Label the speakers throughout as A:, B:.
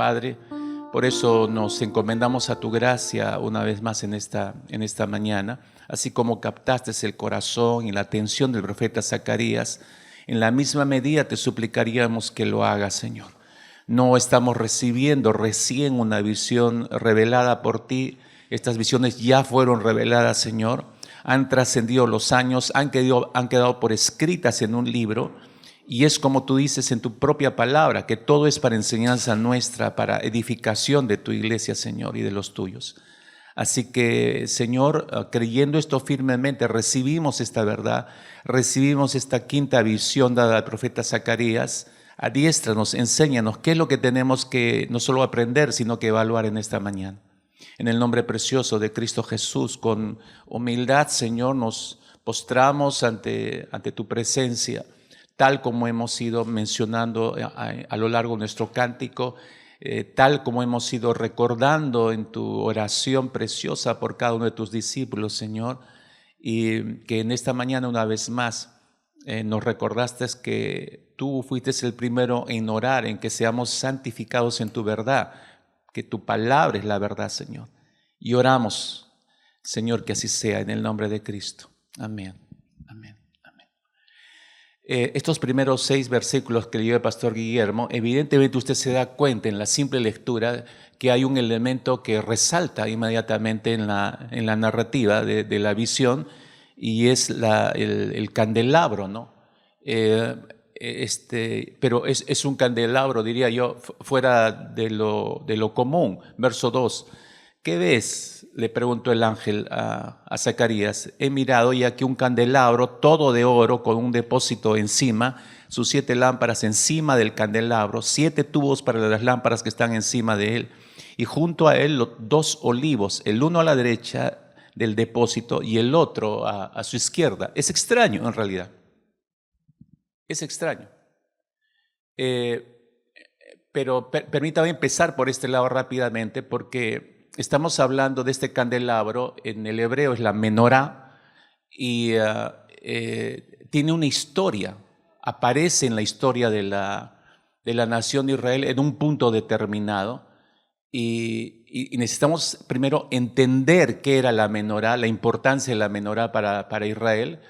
A: Padre. Por eso nos encomendamos a tu gracia una vez más en esta mañana, así como captaste el corazón y la atención del profeta Zacarías. En la misma medida te suplicaríamos que lo hagas, Señor. No estamos recibiendo recién una visión revelada por ti. Estas visiones ya fueron reveladas, Señor. Han trascendido los años, han quedado por escritas en un libro. Y es como tú dices en tu propia palabra, que todo es para enseñanza nuestra, para edificación de tu iglesia, Señor, y de los tuyos. Así que, Señor, creyendo esto firmemente, recibimos esta verdad, recibimos esta quinta visión dada al profeta Zacarías. Adiéstranos, enséñanos qué es lo que tenemos que no solo aprender, sino que evaluar en esta mañana. En el nombre precioso de Cristo Jesús, con humildad, Señor, nos postramos ante tu presencia, tal como hemos ido mencionando a lo largo de nuestro cántico, tal como hemos ido recordando en tu oración preciosa por cada uno de tus discípulos, Señor, y que en esta mañana una vez más nos recordaste que tú fuiste el primero en orar, en que seamos santificados en tu verdad, que tu palabra es la verdad, Señor. Y oramos, Señor, que así sea, en el nombre de Cristo. Amén. Amén. Estos primeros 6 versículos que leyó el pastor Guillermo, evidentemente usted se da cuenta en la simple lectura que hay un elemento que resalta inmediatamente en la narrativa de la visión, y es el candelabro, ¿no? Pero es un candelabro, diría yo, fuera de lo común. Verso 2. ¿Qué ves?, le preguntó el ángel a Zacarías. He mirado y aquí un candelabro todo de oro con un depósito encima, sus 7 lámparas encima del candelabro, 7 tubos para las lámparas que están encima de él, y junto a él 2 olivos, el uno a la derecha del depósito y el otro a su izquierda. Es extraño en realidad. Es extraño. Pero permítame empezar por este lado rápidamente, porque estamos hablando de este candelabro. En el hebreo es la menorá, y tiene una historia, aparece en la historia de la nación de Israel en un punto determinado, y necesitamos primero entender qué era la menorá, la importancia de la menorá para Israel,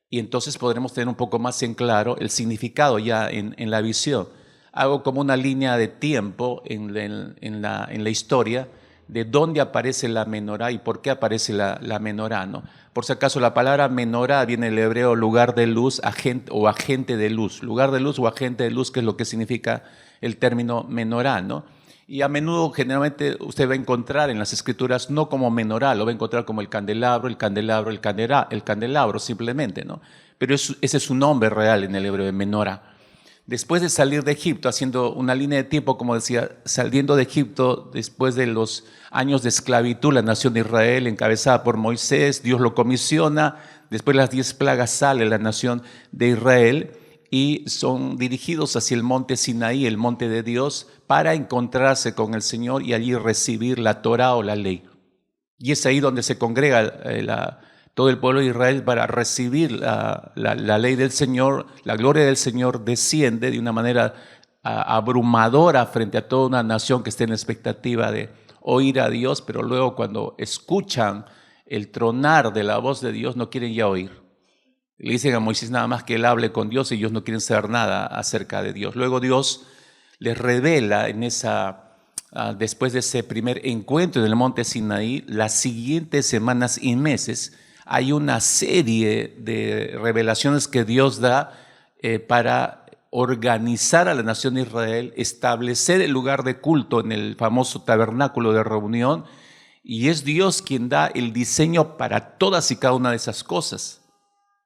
A: y entonces podremos tener un poco más en claro el significado ya en la visión. Hago como una línea de tiempo en la historia de dónde aparece la menorá y por qué aparece la menorá, ¿no? Por si acaso, la palabra menorá viene del hebreo lugar de luz o agente de luz. Lugar de luz o agente de luz, que es lo que significa el término menorá, ¿no? Y a menudo, generalmente, usted va a encontrar en las escrituras no como menorá, lo va a encontrar como el candelabro, el candelabro simplemente, ¿no? Pero ese es su nombre real en el hebreo, de menorá. Después de salir de Egipto, haciendo una línea de tiempo, como decía, saliendo de Egipto después de los años de esclavitud, la nación de Israel encabezada por Moisés, Dios lo comisiona, después de las 10 plagas sale la nación de Israel y son dirigidos hacia el monte Sinaí, el monte de Dios, para encontrarse con el Señor y allí recibir la Torá o la ley. Y es ahí donde se congrega todo el pueblo de Israel para recibir la ley del Señor. La gloria del Señor desciende de una manera abrumadora frente a toda una nación que esté en expectativa de oír a Dios, pero luego, cuando escuchan el tronar de la voz de Dios, no quieren ya oír. Le dicen a Moisés nada más que él hable con Dios, y ellos no quieren saber nada acerca de Dios. Luego Dios les revela después de ese primer encuentro en el monte Sinaí, las siguientes semanas y meses, hay una serie de revelaciones que Dios da para organizar a la nación de Israel, establecer el lugar de culto en el famoso tabernáculo de reunión, y es Dios quien da el diseño para todas y cada una de esas cosas.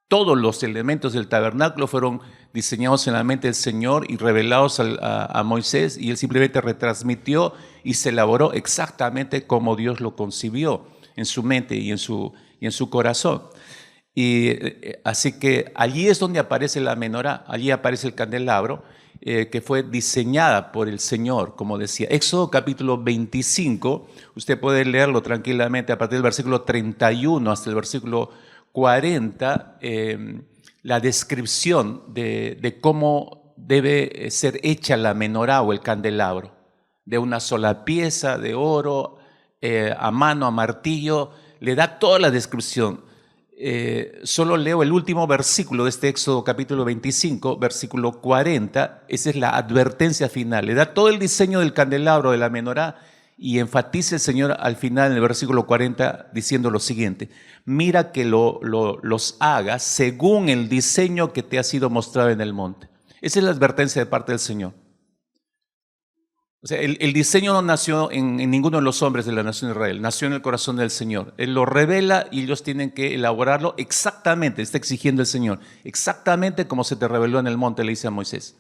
A: Todos los elementos del tabernáculo fueron diseñados en la mente del Señor y revelados a Moisés, y él simplemente retransmitió y se elaboró exactamente como Dios lo concibió en su mente y en su corazón. Y así que allí es donde aparece la menorá, allí aparece el candelabro, que fue diseñada por el Señor, como decía. Éxodo capítulo 25, usted puede leerlo tranquilamente a partir del versículo 31 hasta el versículo 40, la descripción de cómo debe ser hecha la menorá o el candelabro. de una sola pieza, de oro, a mano, a martillo, le da toda la descripción. Solo leo el último versículo de este Éxodo capítulo 25, versículo 40, esa es la advertencia final. Le da todo el diseño del candelabro de la menorá y enfatiza el Señor al final en el versículo 40 diciendo lo siguiente: mira que los hagas según el diseño que te ha sido mostrado en el monte. Esa es la advertencia de parte del Señor. O sea, el diseño no nació en ninguno de los hombres de la nación de Israel, nació en el corazón del Señor. Él lo revela y ellos tienen que elaborarlo exactamente, está exigiendo el Señor, exactamente como se te reveló en el monte, le dice a Moisés.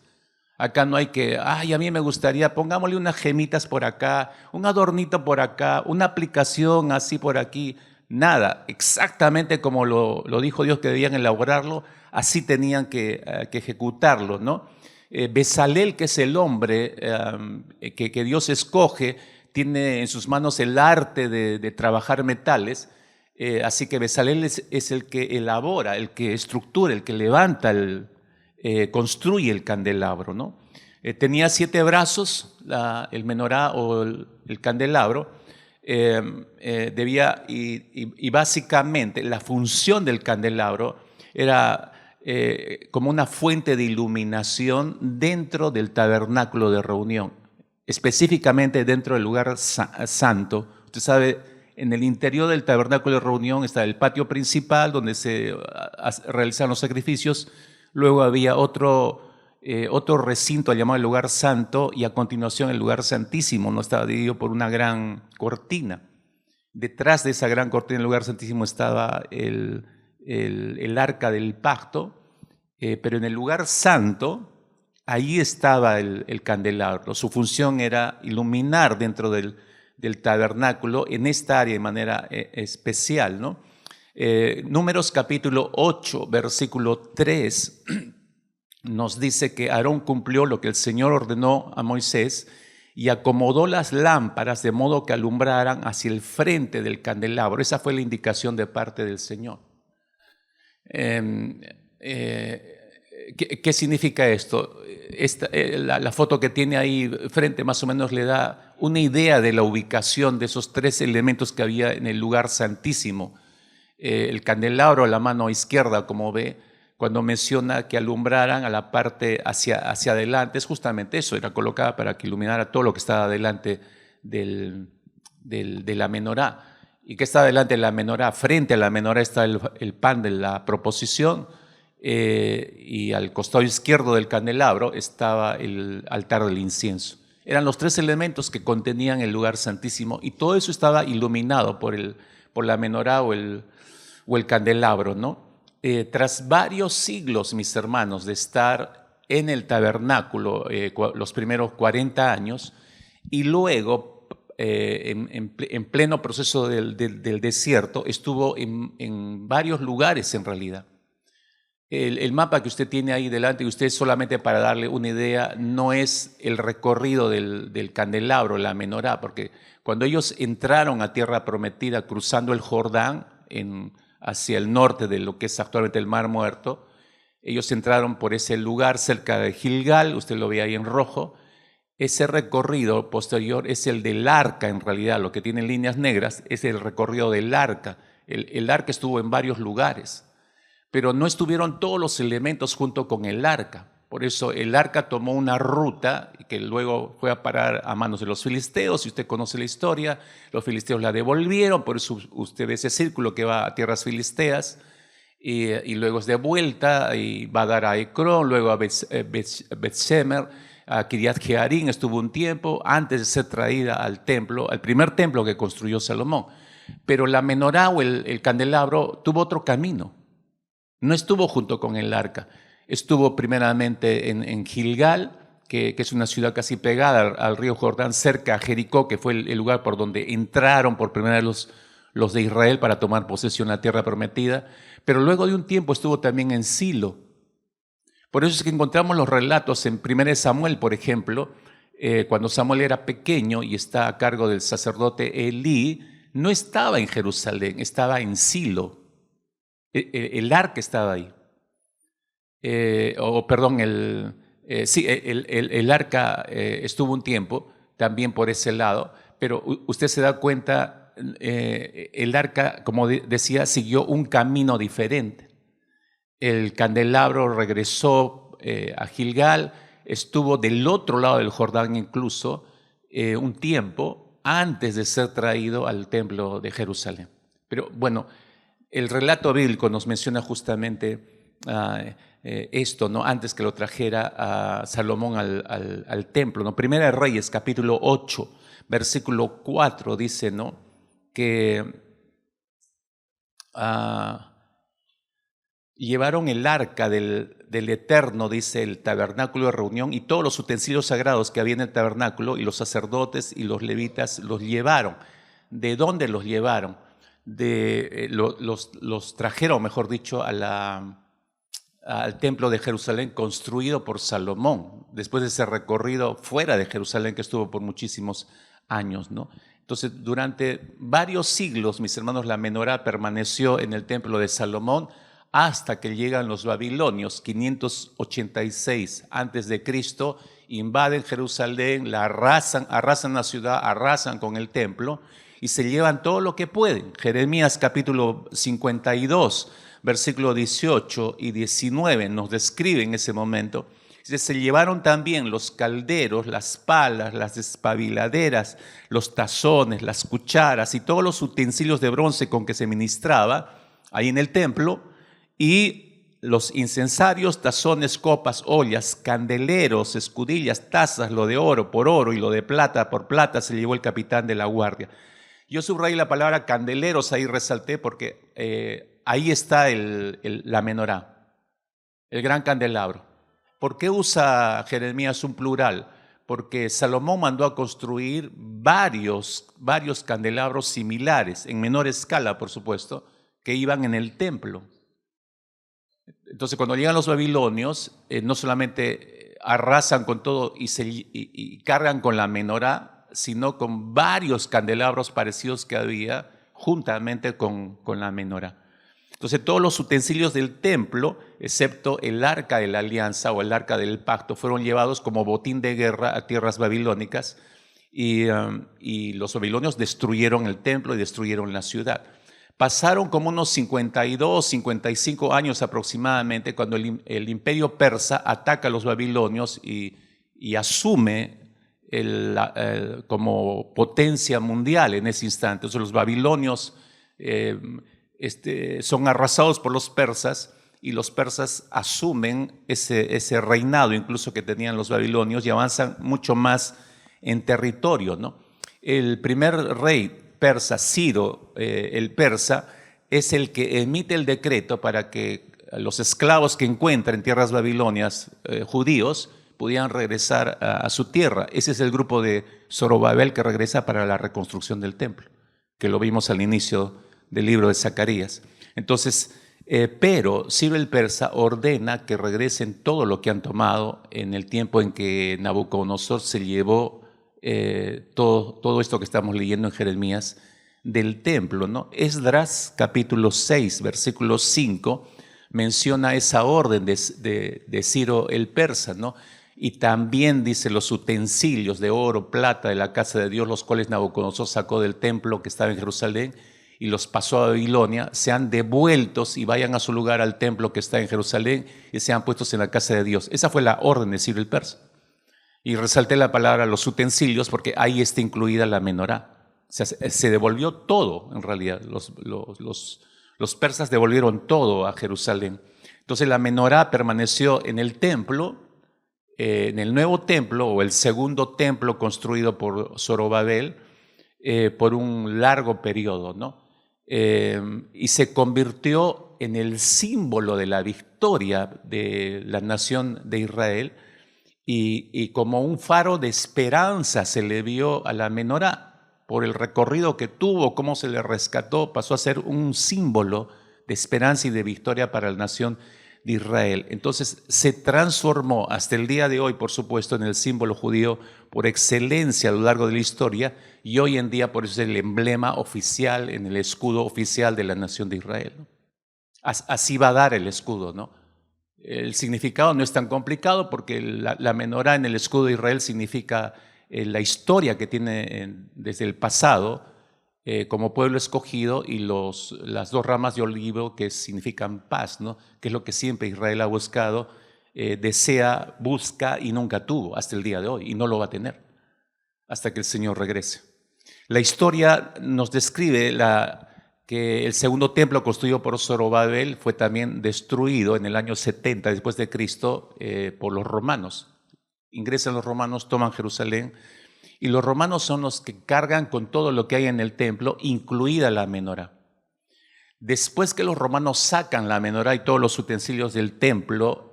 A: Acá no hay que, ay, a mí me gustaría, pongámosle unas gemitas por acá, un adornito por acá, una aplicación así por aquí. Nada, exactamente como lo dijo Dios que debían elaborarlo, así tenían que ejecutarlo, ¿no? Bezalel, que es el hombre que Dios escoge, tiene en sus manos el arte de trabajar metales, así que Bezalel es el que elabora, el que estructura, el que levanta, construye el candelabro, ¿no? Tenía 7 brazos, el menorá o el candelabro, y básicamente la función del candelabro era como una fuente de iluminación dentro del tabernáculo de reunión, específicamente dentro del lugar santo. Usted sabe, en el interior del tabernáculo de reunión está el patio principal donde se realizan los sacrificios. Luego había otro recinto llamado el lugar santo y a continuación el lugar santísimo, no estaba dividido por una gran cortina. Detrás de esa gran cortina del lugar santísimo estaba el arca del pacto, pero en el lugar santo, ahí estaba el candelabro. Su función era iluminar dentro del tabernáculo en esta área de manera especial, ¿no? Números capítulo 8, versículo 3, nos dice que Aarón cumplió lo que el Señor ordenó a Moisés y acomodó las lámparas de modo que alumbraran hacia el frente del candelabro. Esa fue la indicación de parte del Señor. ¿Qué significa esto? La foto que tiene ahí frente más o menos le da una idea de la ubicación de esos 3 elementos que había en el lugar santísimo. El candelabro a la mano izquierda, como ve, cuando menciona que alumbraran a la parte hacia adelante, es justamente eso, era colocada para que iluminara todo lo que estaba delante de la menorá. ¿Y qué está delante de la menorá? Frente a la menorá está el pan de la proposición, y al costado izquierdo del candelabro estaba el altar del incienso. Eran los 3 elementos que contenían el lugar santísimo y todo eso estaba iluminado por la menorá o el candelabro, ¿no? Tras varios siglos, mis hermanos, de estar en el tabernáculo, los primeros 40 años, y luego en pleno proceso del desierto, estuvo en varios lugares en realidad. El mapa que usted tiene ahí delante, y usted solamente para darle una idea, no es el recorrido del candelabro, la menorá, porque cuando ellos entraron a tierra prometida cruzando el Jordán hacia el norte de lo que es actualmente el Mar Muerto, ellos entraron por ese lugar cerca de Gilgal, usted lo ve ahí en rojo. Ese recorrido posterior es el del arca, en realidad, lo que tiene líneas negras es el recorrido del arca. El arca estuvo en varios lugares, pero no estuvieron todos los elementos junto con el arca. Por eso el arca tomó una ruta que luego fue a parar a manos de los filisteos. Si usted conoce la historia, los filisteos la devolvieron, por eso usted ve ese círculo que va a tierras filisteas, y luego es de vuelta y va a dar a Ecrón, luego a Bet-Shemer, a Kiriat Jearim estuvo un tiempo antes de ser traída al templo, al primer templo que construyó Salomón. Pero la menorá o el candelabro tuvo otro camino. No estuvo junto con el arca. Estuvo primeramente en Gilgal, que es una ciudad casi pegada al río Jordán, cerca a Jericó, que fue el lugar por donde entraron por primera vez los de Israel para tomar posesión de la tierra prometida. Pero luego de un tiempo estuvo también en Silo. Por eso es que encontramos los relatos en 1 Samuel, por ejemplo, cuando Samuel era pequeño y está a cargo del sacerdote Elí, no estaba en Jerusalén, estaba en Silo. El arca estaba ahí. El arca estuvo un tiempo, también por ese lado, pero usted se da cuenta, el arca, como decía, siguió un camino diferente. El candelabro regresó a Gilgal, estuvo del otro lado del Jordán incluso un tiempo antes de ser traído al templo de Jerusalén. Pero bueno, el relato bíblico nos menciona justamente esto, ¿no? Antes que lo trajera a Salomón al templo, ¿no? Primera de Reyes, capítulo 8, versículo 4, dice, ¿no? Que llevaron el arca del Eterno, dice, el tabernáculo de reunión, y todos los utensilios sagrados que había en el tabernáculo, y los sacerdotes y los levitas los llevaron. ¿De dónde los llevaron? Los trajeron, mejor dicho, al templo de Jerusalén construido por Salomón, después de ese recorrido fuera de Jerusalén que estuvo por muchísimos años, ¿no? Entonces, durante varios siglos, mis hermanos, la menorá permaneció en el templo de Salomón hasta que llegan los babilonios, 586 antes de Cristo, invaden Jerusalén, la arrasan la ciudad, arrasan con el templo y se llevan todo lo que pueden. Jeremías capítulo 52, versículo 18 y 19 nos describen ese momento. Se llevaron también los calderos, las palas, las despabiladeras, los tazones, las cucharas y todos los utensilios de bronce con que se ministraba ahí en el templo, y los incensarios, tazones, copas, ollas, candeleros, escudillas, tazas, lo de oro por oro y lo de plata por plata se llevó el capitán de la guardia. Yo subrayé la palabra candeleros, ahí resalté porque ahí está la menorá, el gran candelabro. ¿Por qué usa Jeremías un plural? Porque Salomón mandó a construir varios candelabros similares, en menor escala, por supuesto, que iban en el templo. Entonces, cuando llegan los babilonios, no solamente arrasan con todo y cargan con la menorá, sino con varios candelabros parecidos que había juntamente con la menorá. Entonces, todos los utensilios del templo, excepto el arca de la alianza o el arca del pacto, fueron llevados como botín de guerra a tierras babilónicas y los babilonios destruyeron el templo y destruyeron la ciudad. Pasaron como unos 52, 55 años aproximadamente cuando el imperio persa ataca a los babilonios y asume como potencia mundial en ese instante. Entonces los babilonios son arrasados por los persas y los persas asumen ese reinado incluso que tenían los babilonios y avanzan mucho más en territorio, ¿no? El primer rey persa, Ciro el persa, es el que emite el decreto para que los esclavos que encuentra en tierras babilonias, judíos, pudieran regresar a su tierra. Ese es el grupo de Zorobabel que regresa para la reconstrucción del templo, que lo vimos al inicio del libro de Zacarías. Entonces, pero Ciro el persa ordena que regresen todo lo que han tomado en el tiempo en que Nabucodonosor se llevó todo esto que estamos leyendo en Jeremías del templo, ¿no? Esdras capítulo 6, versículo 5, menciona esa orden de Ciro el persa, ¿no? Y también dice los utensilios de oro, plata de la casa de Dios, los cuales Nabucodonosor sacó del templo que estaba en Jerusalén y los pasó a Babilonia, sean devueltos y vayan a su lugar al templo que está en Jerusalén y sean puestos en la casa de Dios. Esa fue la orden de Ciro el persa. Y resalté la palabra los utensilios porque ahí está incluida la menorá. O sea, se devolvió todo en realidad. Los persas devolvieron todo a Jerusalén. Entonces la menorá permaneció en el templo, en el nuevo templo o el segundo templo construido por Zorobabel por un largo periodo, ¿no? Y se convirtió en el símbolo de la victoria de la nación de Israel. Y como un faro de esperanza se le vio a la menorá por el recorrido que tuvo, cómo se le rescató, pasó a ser un símbolo de esperanza y de victoria para la nación de Israel. Entonces se transformó hasta el día de hoy, por supuesto, en el símbolo judío por excelencia a lo largo de la historia y hoy en día por eso es el emblema oficial, en el escudo oficial de la nación de Israel, ¿no? Así va a dar el escudo, ¿no? El significado no es tan complicado porque la menorá en el escudo de Israel significa la historia que tiene desde el pasado como pueblo escogido y las dos ramas de olivo que significan paz, ¿no? Que es lo que siempre Israel ha buscado, desea, busca y nunca tuvo hasta el día de hoy, y no lo va a tener hasta que el Señor regrese. La historia nos describe que el segundo templo construido por Zorobabel fue también destruido en el año 70 después de Cristo por los romanos. Ingresan los romanos, toman Jerusalén, y los romanos son los que cargan con todo lo que hay en el templo, incluida la menorá. Después que los romanos sacan la menorá y todos los utensilios del templo,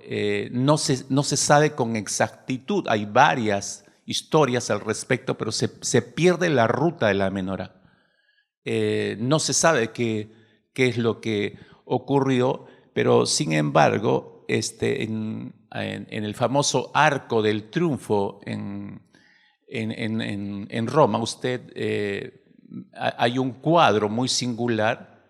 A: no se sabe con exactitud. Hay varias historias al respecto, pero se pierde la ruta de la menorá. No se sabe qué es lo que ocurrió, pero sin embargo, en el famoso Arco del Triunfo en Roma, hay un cuadro muy singular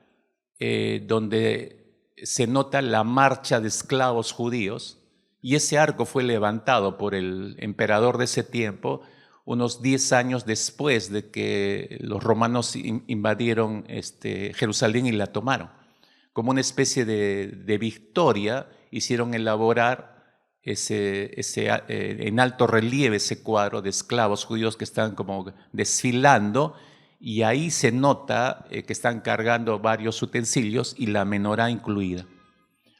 A: donde se nota la marcha de esclavos judíos, y ese arco fue levantado por el emperador de ese tiempo unos 10 años después de que los romanos invadieron Jerusalén y la tomaron. Como una especie de victoria, hicieron elaborar en alto relieve ese cuadro de esclavos judíos que están como desfilando, y ahí se nota que están cargando varios utensilios y la menorá incluida.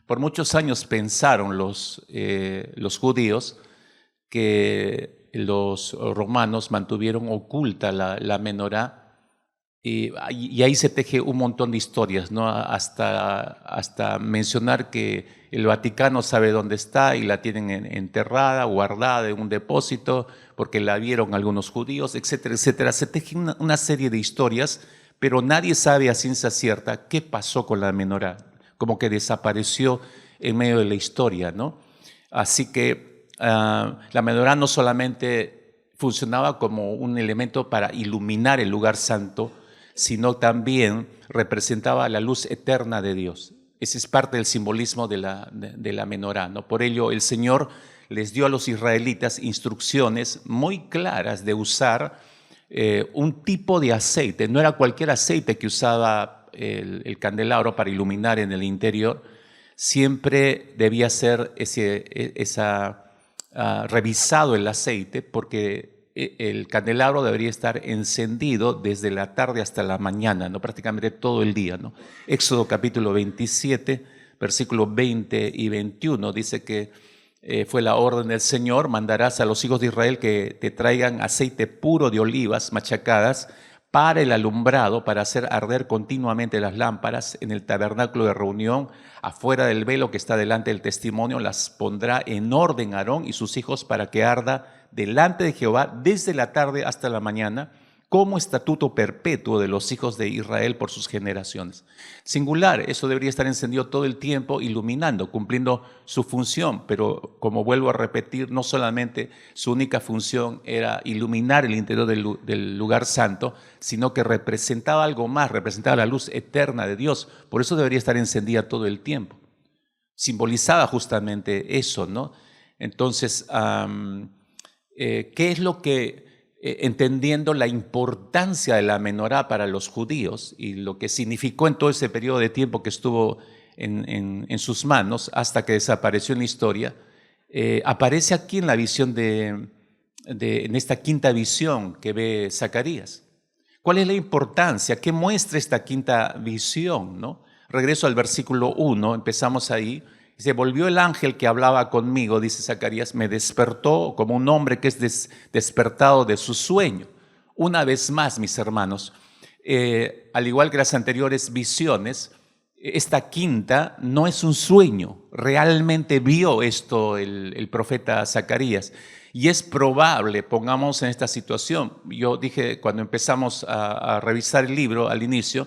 A: Por muchos años pensaron los judíos que los romanos mantuvieron oculta la menorá, y ahí se teje un montón de historias, ¿no? Hasta mencionar que el Vaticano sabe dónde está y la tienen enterrada, guardada en un depósito, porque la vieron algunos judíos, etcétera, etcétera. Se teje una serie de historias, pero nadie sabe a ciencia cierta qué pasó con la menorá, como que desapareció en medio de la historia, ¿no? Así que la menorá no solamente funcionaba como un elemento para iluminar el lugar santo, sino también representaba la luz eterna de Dios. Ese es parte del simbolismo de la menorá, ¿no? Por ello, el Señor les dio a los israelitas instrucciones muy claras de usar un tipo de aceite. No era cualquier aceite que usaba el candelabro para iluminar en el interior. Siempre debía ser revisado el aceite, porque el candelabro debería estar encendido desde la tarde hasta la mañana, ¿no? Prácticamente todo el día, ¿no? Éxodo capítulo 27, versículos 20 y 21, dice que fue la orden del Señor: mandarás a los hijos de Israel que te traigan aceite puro de olivas machacadas para el alumbrado, para hacer arder continuamente las lámparas en el tabernáculo de reunión, afuera del velo que está delante del testimonio. Las pondrá en orden Aarón y sus hijos para que arda delante de Jehová desde la tarde hasta la mañana, como estatuto perpetuo de los hijos de Israel por sus generaciones. Singular, eso debería estar encendido todo el tiempo, iluminando, cumpliendo su función, pero como vuelvo a repetir, no solamente su única función era iluminar el interior del lugar santo, sino que representaba algo más, representaba la luz eterna de Dios. Por eso debería estar encendida todo el tiempo. Simbolizaba justamente eso, ¿no? Entonces, ¿qué es lo que, entendiendo la importancia de la menorá para los judíos y lo que significó en todo ese periodo de tiempo que estuvo en sus manos hasta que desapareció en la historia, aparece aquí en la visión en esta quinta visión que ve Zacarías? ¿Cuál es la importancia? ¿Qué muestra esta quinta visión, no? Regreso al versículo 1, empezamos ahí. Se volvió el ángel que hablaba conmigo, dice Zacarías, me despertó como un hombre que es despertado de su sueño. Una vez más, mis hermanos, al igual que las anteriores visiones, esta quinta no es un sueño. Realmente vio esto el profeta Zacarías. Y es probable, pongamos en esta situación, yo dije cuando empezamos a revisar el libro al inicio,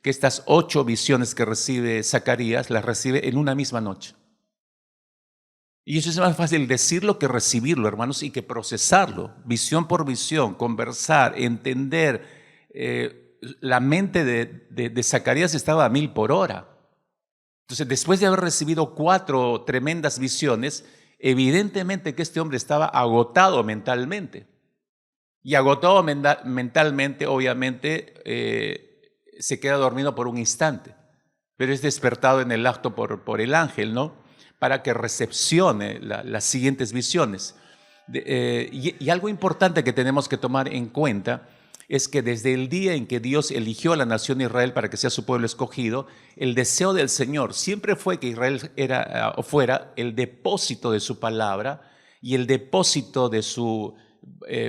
A: que estas 8 visiones que recibe Zacarías las recibe en una misma noche. Y eso es más fácil decirlo que recibirlo, hermanos, y que procesarlo, visión por visión, conversar, entender. La mente de Zacarías estaba a 1000 por hora. Entonces, después de haber recibido 4 tremendas visiones, evidentemente que este hombre estaba agotado mentalmente. Y agotado mentalmente, obviamente, se queda dormido por un instante, pero es despertado en el acto por el ángel, ¿no? Para que recepcione las siguientes visiones. Y algo importante que tenemos que tomar en cuenta es que desde el día en que Dios eligió a la nación de Israel para que sea su pueblo escogido, el deseo del Señor siempre fue que Israel fuera el depósito de su palabra y el depósito de su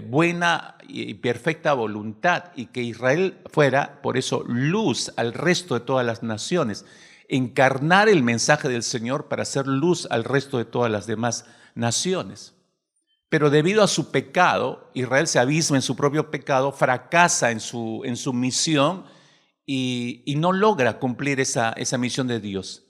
A: buena y perfecta voluntad, y que Israel fuera, por eso, luz al resto de todas las naciones, encarnar el mensaje del Señor para hacer luz al resto de todas las demás naciones. Pero debido a su pecado, Israel se abisma en su propio pecado, fracasa en su misión y no logra cumplir esa misión de Dios.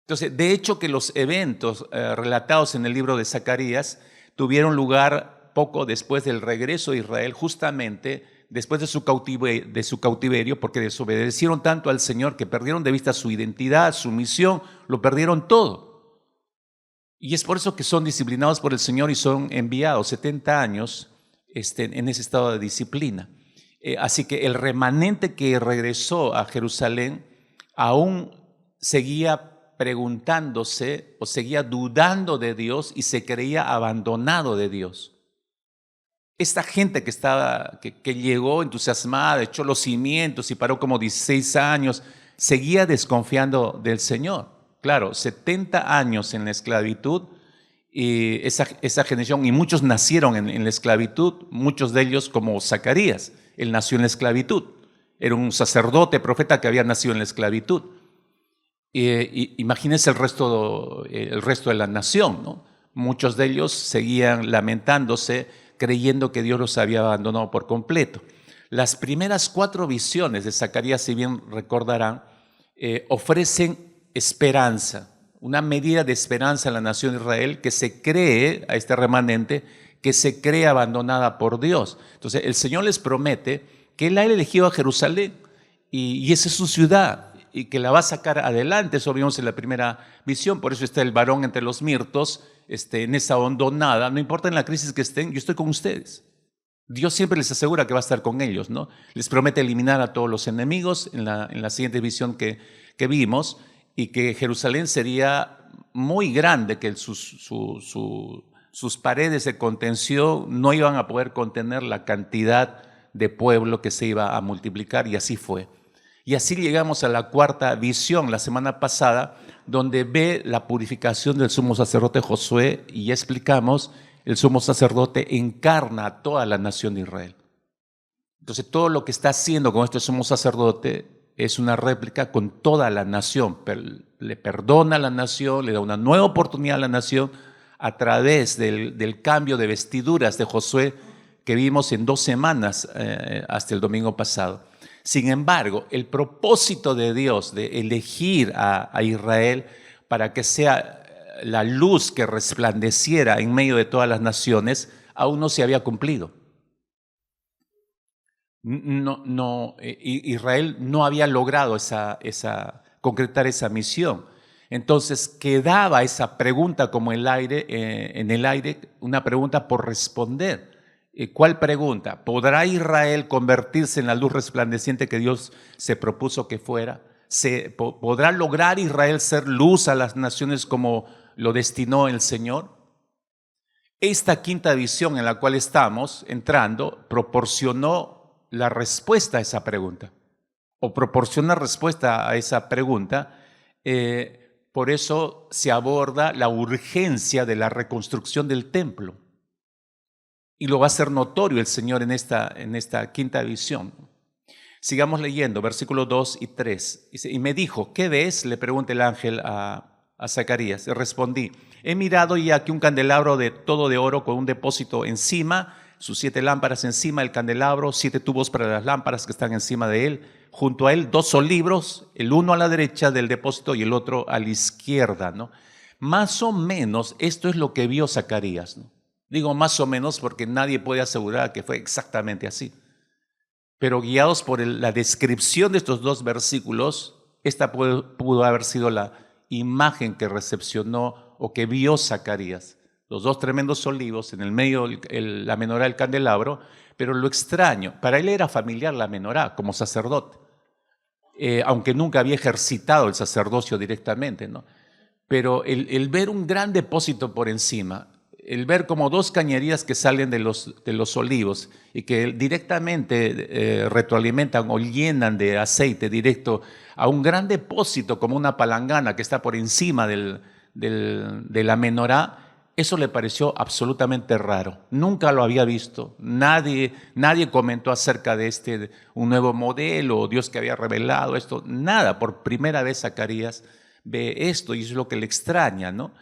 A: Entonces, de hecho que los eventos relatados en el libro de Zacarías tuvieron lugar poco después del regreso de Israel, justamente después de su cautiverio, porque desobedecieron tanto al Señor que perdieron de vista su identidad, su misión, lo perdieron todo. Y es por eso que son disciplinados por el Señor y son enviados 70 años en ese estado de disciplina. Así que el remanente que regresó a Jerusalén aún seguía preguntándose o seguía dudando de Dios y se creía abandonado de Dios. Esta gente que llegó entusiasmada, echó los cimientos y paró como 16 años, seguía desconfiando del Señor. Claro, 70 años en la esclavitud, y esa generación, y muchos nacieron en la esclavitud, muchos de ellos como Zacarías, él nació en la esclavitud, era un sacerdote, profeta que había nacido en la esclavitud. Imagínense el resto de la nación, ¿no? Muchos de ellos seguían lamentándose, creyendo que Dios los había abandonado por completo. Las primeras 4 visiones de Zacarías, si bien recordarán, ofrecen esperanza, una medida de esperanza a la nación de Israel que se cree, a este remanente, que se cree abandonada por Dios. Entonces el Señor les promete que Él ha elegido a Jerusalén y esa es su ciudad y que la va a sacar adelante. Eso vimos en la primera visión, por eso está el varón entre los mirtos, en esa hondonada, no importa en la crisis que estén, yo estoy con ustedes. Dios siempre les asegura que va a estar con ellos, ¿no? Les promete eliminar a todos los enemigos en la siguiente visión que vimos, y que Jerusalén sería muy grande, que sus paredes de contención no iban a poder contener la cantidad de pueblo que se iba a multiplicar, y así fue. Y así llegamos a la 4ª visión la semana pasada, donde ve la purificación del sumo sacerdote Josué, y ya explicamos, el sumo sacerdote encarna a toda la nación de Israel. Entonces todo lo que está haciendo con este sumo sacerdote es una réplica con toda la nación. Le perdona a la nación, le da una nueva oportunidad a la nación a través del cambio de vestiduras de Josué que vimos en 2 semanas hasta el domingo pasado. Sin embargo, el propósito de Dios de elegir a Israel para que sea la luz que resplandeciera en medio de todas las naciones aún no se había cumplido. Israel no había logrado concretar esa misión. Entonces quedaba esa pregunta como en el aire, una pregunta por responder. ¿Cuál pregunta? ¿Podrá Israel convertirse en la luz resplandeciente que Dios se propuso que fuera? ¿Podrá lograr Israel ser luz a las naciones como lo destinó el Señor? Esta 5ª visión en la cual estamos entrando proporcionó la respuesta a esa pregunta, o proporciona respuesta a esa pregunta. Por eso se aborda la urgencia de la reconstrucción del templo. Y lo va a hacer notorio el Señor en esta 5ª visión. Sigamos leyendo, versículos 2 y 3. Dice, y me dijo, ¿qué ves? Le pregunta el ángel a Zacarías. Y respondí, he mirado y aquí un candelabro todo de oro con un depósito encima, sus 7 lámparas encima del candelabro, 7 tubos para las lámparas que están encima de él. Junto a él 2 olivos, el uno a la derecha del depósito y el otro a la izquierda, ¿no? Más o menos esto es lo que vio Zacarías, ¿no? Digo más o menos porque nadie puede asegurar que fue exactamente así. Pero guiados por la descripción de estos 2 versículos, esta pudo haber sido la imagen que recepcionó o que vio Zacarías. Los 2 tremendos olivos, en el medio la menorá del candelabro, Pero lo extraño, para él era familiar la menorá como sacerdote, aunque nunca había ejercitado el sacerdocio directamente, ¿no? Pero el ver un gran depósito por encima, el ver como dos cañerías que salen de los olivos y que directamente retroalimentan o llenan de aceite directo a un gran depósito como una palangana que está por encima de la menorá, eso le pareció absolutamente raro. Nunca lo había visto. Nadie comentó acerca de un nuevo modelo, Dios que había revelado esto. Nada. Por primera vez Zacarías ve esto y es lo que le extraña, ¿no?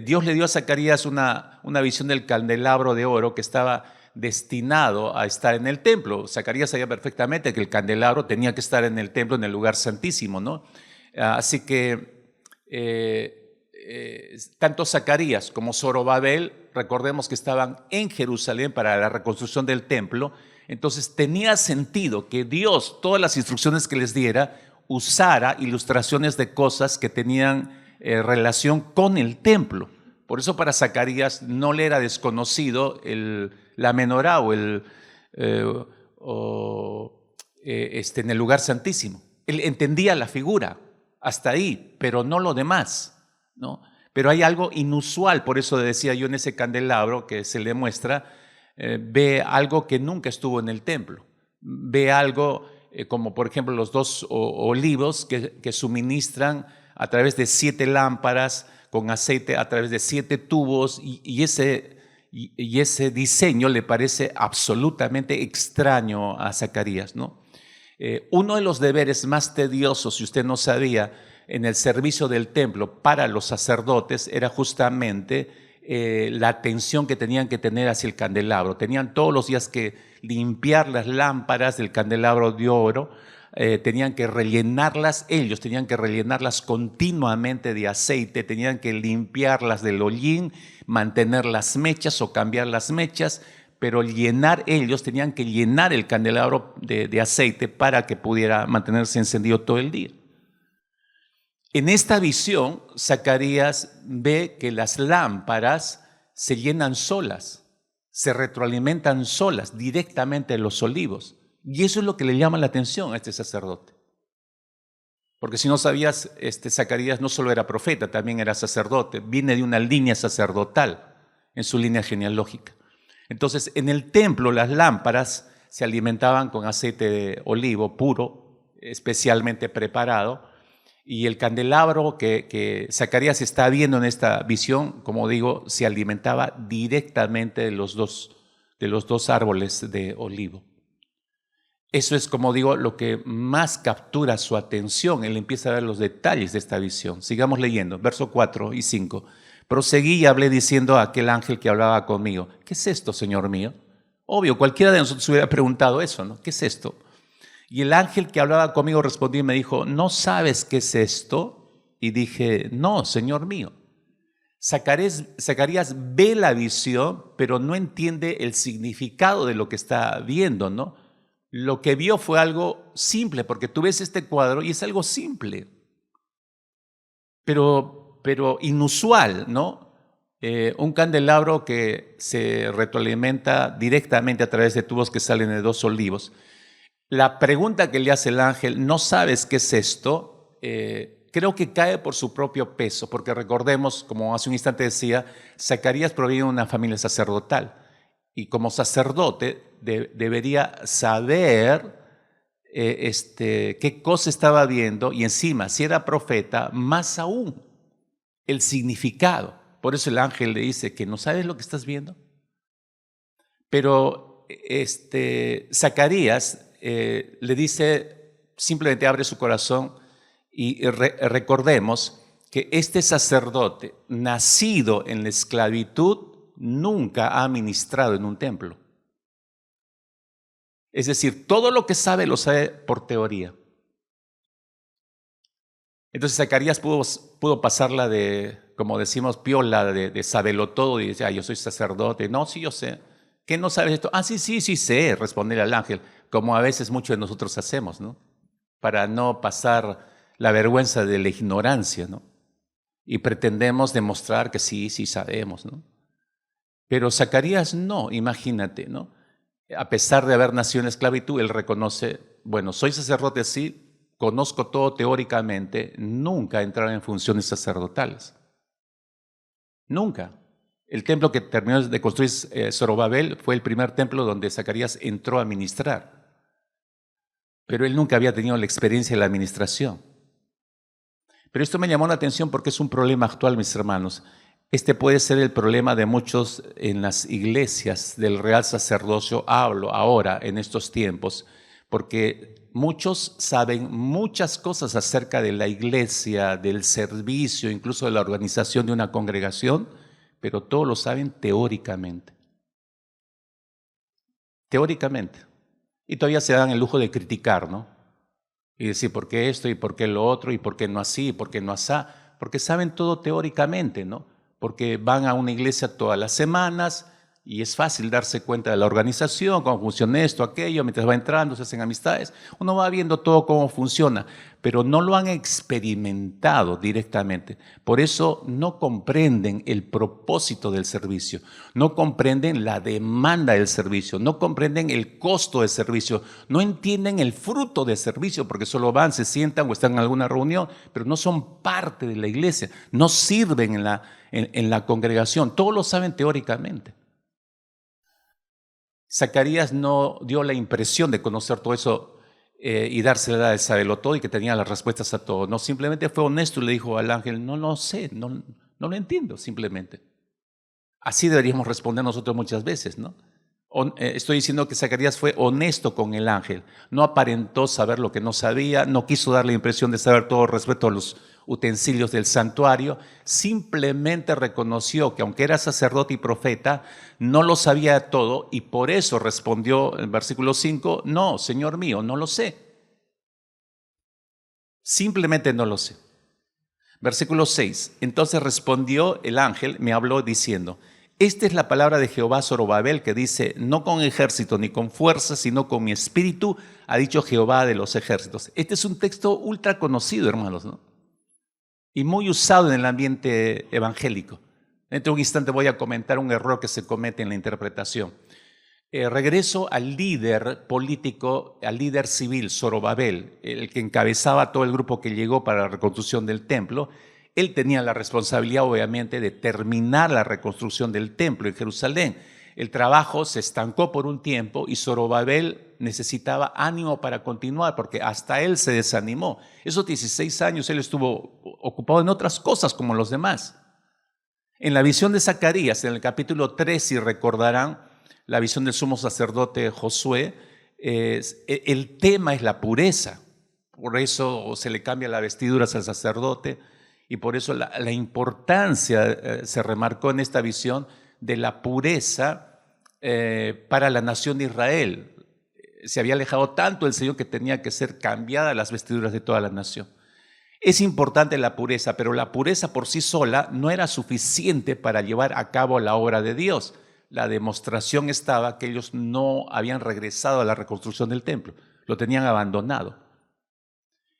A: Dios le dio a Zacarías una visión del candelabro de oro que estaba destinado a estar en el templo. Zacarías sabía perfectamente que el candelabro tenía que estar en el templo, en el lugar santísimo, ¿no? Así que tanto Zacarías como Zorobabel, recordemos que estaban en Jerusalén para la reconstrucción del templo, entonces tenía sentido que Dios, todas las instrucciones que les diera, usara ilustraciones de cosas que tenían relación con el templo. Por eso para Zacarías no le era desconocido la menorá en el lugar santísimo. Él entendía la figura hasta ahí, pero no lo demás, ¿no? Pero hay algo inusual, por eso decía yo en ese candelabro que se le muestra, ve algo que nunca estuvo en el templo. Ve algo como por ejemplo los dos olivos que suministran a través de 7 lámparas con aceite, a través de 7 tubos, y ese diseño le parece absolutamente extraño a Zacarías, ¿no? Uno de los deberes más tediosos, si usted no sabía, en el servicio del templo para los sacerdotes era justamente la atención que tenían que tener hacia el candelabro. Tenían todos los días que limpiar las lámparas del candelabro de oro, tenían que rellenarlas ellos, tenían que rellenarlas continuamente de aceite, tenían que limpiarlas del hollín, mantener las mechas o cambiar las mechas, pero ellos tenían que llenar el candelabro de aceite para que pudiera mantenerse encendido todo el día. En esta visión, Zacarías ve que las lámparas se llenan solas, se retroalimentan solas directamente en los olivos. Y eso es lo que le llama la atención a este sacerdote. Porque si no sabías, Zacarías no solo era profeta, también era sacerdote. Viene de una línea sacerdotal en su línea genealógica. Entonces, en el templo las lámparas se alimentaban con aceite de olivo puro, especialmente preparado, y el candelabro que Zacarías está viendo en esta visión, como digo, se alimentaba directamente de los dos árboles de olivo. Eso es, como digo, lo que más captura su atención. Él empieza a ver los detalles de esta visión. Sigamos leyendo, versos 4 y 5. Proseguí y hablé diciendo a aquel ángel que hablaba conmigo: ¿qué es esto, Señor mío? Obvio, cualquiera de nosotros hubiera preguntado eso, ¿no? ¿Qué es esto? Y el ángel que hablaba conmigo respondió y me dijo: ¿no sabes qué es esto? Y dije: no, Señor mío. Zacarías ve la visión, pero no entiende el significado de lo que está viendo, ¿no? Lo que vio fue algo simple, porque tú ves este cuadro y es algo simple, pero inusual, ¿no? Un candelabro que se retroalimenta directamente a través de tubos que salen de 2 olivos. La pregunta que le hace el ángel: ¿no sabes qué es esto? Creo que cae por su propio peso, porque recordemos, como hace un instante decía, Zacarías proviene de una familia sacerdotal, y como sacerdote debería saber qué cosa estaba viendo, y encima, si era profeta, más aún el significado. Por eso el ángel le dice que no sabes lo que estás viendo. Pero Zacarías le dice, simplemente abre su corazón y recordemos que este sacerdote, nacido en la esclavitud, nunca ha ministrado en un templo. Es decir, todo lo que sabe lo sabe por teoría. Entonces Zacarías pudo pasarla de, como decimos, piola, de sabelo todo, y decir: yo soy sacerdote. No, sí, yo sé. ¿Qué no sabes esto? Sí sé, responderle al ángel, como a veces muchos de nosotros hacemos, ¿no? Para no pasar la vergüenza de la ignorancia, ¿no? Y pretendemos demostrar que sí sabemos, ¿no? Pero Zacarías no, imagínate, ¿no? A pesar de haber nacido en esclavitud, él reconoce, bueno, soy sacerdote, sí, conozco todo teóricamente, nunca entraron en funciones sacerdotales. Nunca. El templo que terminó de construir Zorobabel fue el primer templo donde Zacarías entró a ministrar, pero él nunca había tenido la experiencia de la administración. Pero esto me llamó la atención porque es un problema actual, mis hermanos. Este puede ser el problema de muchos en las iglesias del real sacerdocio. Hablo ahora, en estos tiempos, porque muchos saben muchas cosas acerca de la iglesia, del servicio, incluso de la organización de una congregación, pero todo lo saben teóricamente. Teóricamente. Y todavía se dan el lujo de criticar, ¿no? Y decir, ¿por qué esto? ¿Y por qué lo otro? ¿Y por qué no así? ¿Y por qué no asá? Porque saben todo teóricamente, ¿no? Porque van a una iglesia todas las semanas y es fácil darse cuenta de la organización, cómo funciona esto, aquello, mientras va entrando, se hacen amistades. Uno va viendo todo cómo funciona, pero no lo han experimentado directamente. Por eso no comprenden el propósito del servicio, no comprenden la demanda del servicio, no comprenden el costo del servicio, no entienden el fruto del servicio, porque solo van, se sientan o están en alguna reunión, pero no son parte de la iglesia, no sirven en la congregación, todos lo saben teóricamente. Zacarías no dio la impresión de conocer todo eso y dársela de saberlo todo y que tenía las respuestas a todo. No, simplemente fue honesto y le dijo al ángel, no lo sé, no lo entiendo, simplemente. Así deberíamos responder nosotros muchas veces, ¿no? Estoy diciendo que Zacarías fue honesto con el ángel, no aparentó saber lo que no sabía, no quiso dar la impresión de saber todo respecto a los utensilios del santuario, simplemente reconoció que aunque era sacerdote y profeta, no lo sabía todo y por eso respondió en versículo 5, no, Señor mío, no lo sé. Simplemente no lo sé. Versículo 6, entonces respondió el ángel, me habló diciendo, esta es la palabra de Jehová a Zorobabel que dice, no con ejército ni con fuerza, sino con mi espíritu, ha dicho Jehová de los ejércitos. Este es un texto ultra conocido, hermanos, ¿no? Y muy usado en el ambiente evangélico. Dentro de un instante voy a comentar un error que se comete en la interpretación. Regreso al líder político, al líder civil, Zorobabel, el que encabezaba todo el grupo que llegó para la reconstrucción del templo. Él tenía la responsabilidad, obviamente, de terminar la reconstrucción del templo en Jerusalén. El trabajo se estancó por un tiempo y Zorobabel necesitaba ánimo para continuar, porque hasta él se desanimó. Esos 16 años él estuvo ocupado en otras cosas como los demás. En la visión de Zacarías, en el capítulo 3, si recordarán, la visión del sumo sacerdote Josué, el tema es la pureza. Por eso se le cambia las vestiduras al sacerdote y por eso la importancia se remarcó en esta visión de la pureza para la nación de Israel. Se había alejado tanto el Señor que tenía que ser cambiada las vestiduras de toda la nación. Es importante la pureza, pero la pureza por sí sola no era suficiente para llevar a cabo la obra de Dios. La demostración estaba que ellos no habían regresado a la reconstrucción del templo, lo tenían abandonado.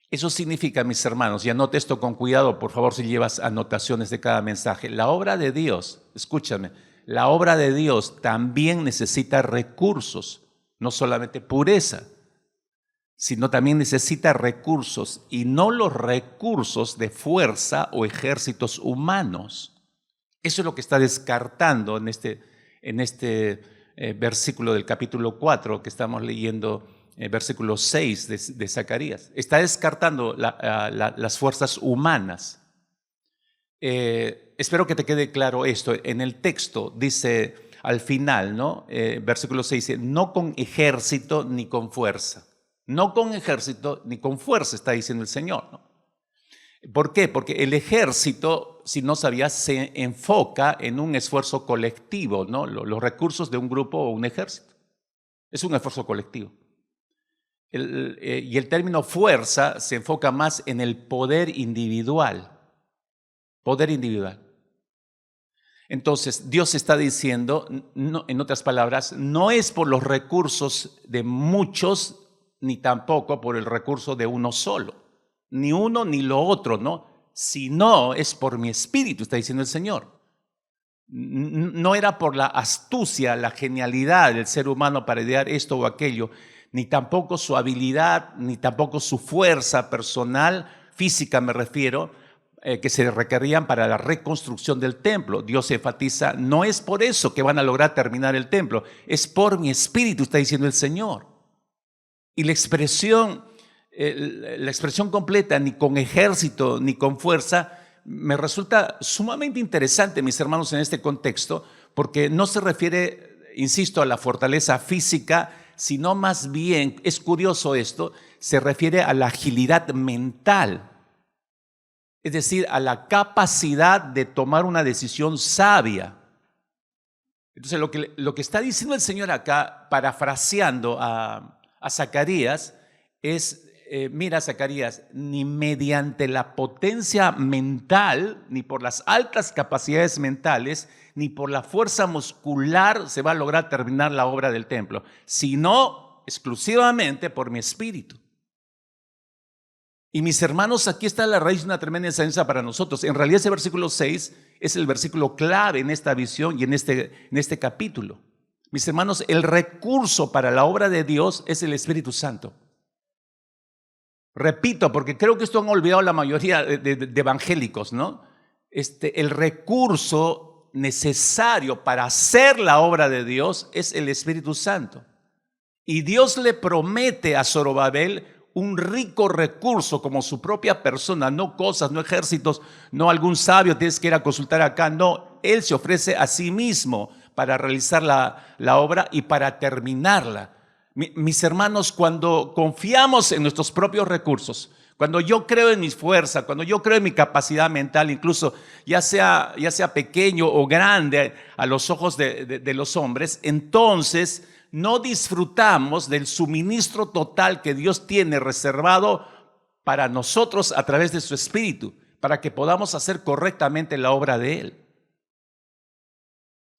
A: Eso significa, mis hermanos, y anote esto con cuidado, por favor, si llevas anotaciones de cada mensaje. La obra de Dios, escúchame, la obra de Dios también necesita recursos, no solamente pureza, sino también necesita recursos, y no los recursos de fuerza o ejércitos humanos. Eso es lo que está descartando en este versículo del capítulo 4 que estamos leyendo, versículo 6 de Zacarías. Está descartando las fuerzas humanas. Espero que te quede claro esto. En el texto dice al final, ¿no? Versículo 6 dice, no con ejército ni con fuerza. No con ejército ni con fuerza, está diciendo el Señor, ¿no? ¿Por qué? Porque el ejército, si no sabías, se enfoca en un esfuerzo colectivo, ¿no? Los recursos de un grupo o un ejército. Es un esfuerzo colectivo. Y el término fuerza se enfoca más en el poder individual. Poder individual. Entonces, Dios está diciendo, no, en otras palabras, no es por los recursos de muchos, ni tampoco por el recurso de uno solo. Ni uno ni lo otro, ¿no? Sino es por mi espíritu, está diciendo el Señor. No era por la astucia, la genialidad del ser humano para idear esto o aquello, ni tampoco su habilidad, ni tampoco su fuerza personal, física me refiero, que se requerían para la reconstrucción del templo. Dios enfatiza, no es por eso que van a lograr terminar el templo, es por mi espíritu, está diciendo el Señor. Y la expresión completa, ni con ejército, ni con fuerza, me resulta sumamente interesante, mis hermanos, en este contexto, porque no se refiere, insisto, a la fortaleza física, sino más bien, es curioso esto, se refiere a la agilidad mental. Es decir, a la capacidad de tomar una decisión sabia. Entonces, lo que está diciendo el Señor acá, parafraseando a Zacarías, es, mira, Zacarías, ni mediante la potencia mental, ni por las altas capacidades mentales, ni por la fuerza muscular se va a lograr terminar la obra del templo, sino exclusivamente por mi espíritu. Y mis hermanos, aquí está la raíz de una tremenda enseñanza para nosotros. En realidad ese versículo 6 es el versículo clave en esta visión y en este capítulo. Mis hermanos, el recurso para la obra de Dios es el Espíritu Santo. Repito, porque creo que esto han olvidado la mayoría de evangélicos, ¿no? El recurso necesario para hacer la obra de Dios es el Espíritu Santo. Y Dios le promete a Zorobabel un rico recurso como su propia persona, no cosas, no ejércitos, no algún sabio tienes que ir a consultar acá, no, Él se ofrece a sí mismo para realizar la obra y para terminarla. Mis hermanos, cuando confiamos en nuestros propios recursos, cuando yo creo en mi fuerza, cuando yo creo en mi capacidad mental, incluso ya sea pequeño o grande a los ojos de los hombres, entonces no disfrutamos del suministro total que Dios tiene reservado para nosotros a través de su Espíritu, para que podamos hacer correctamente la obra de Él.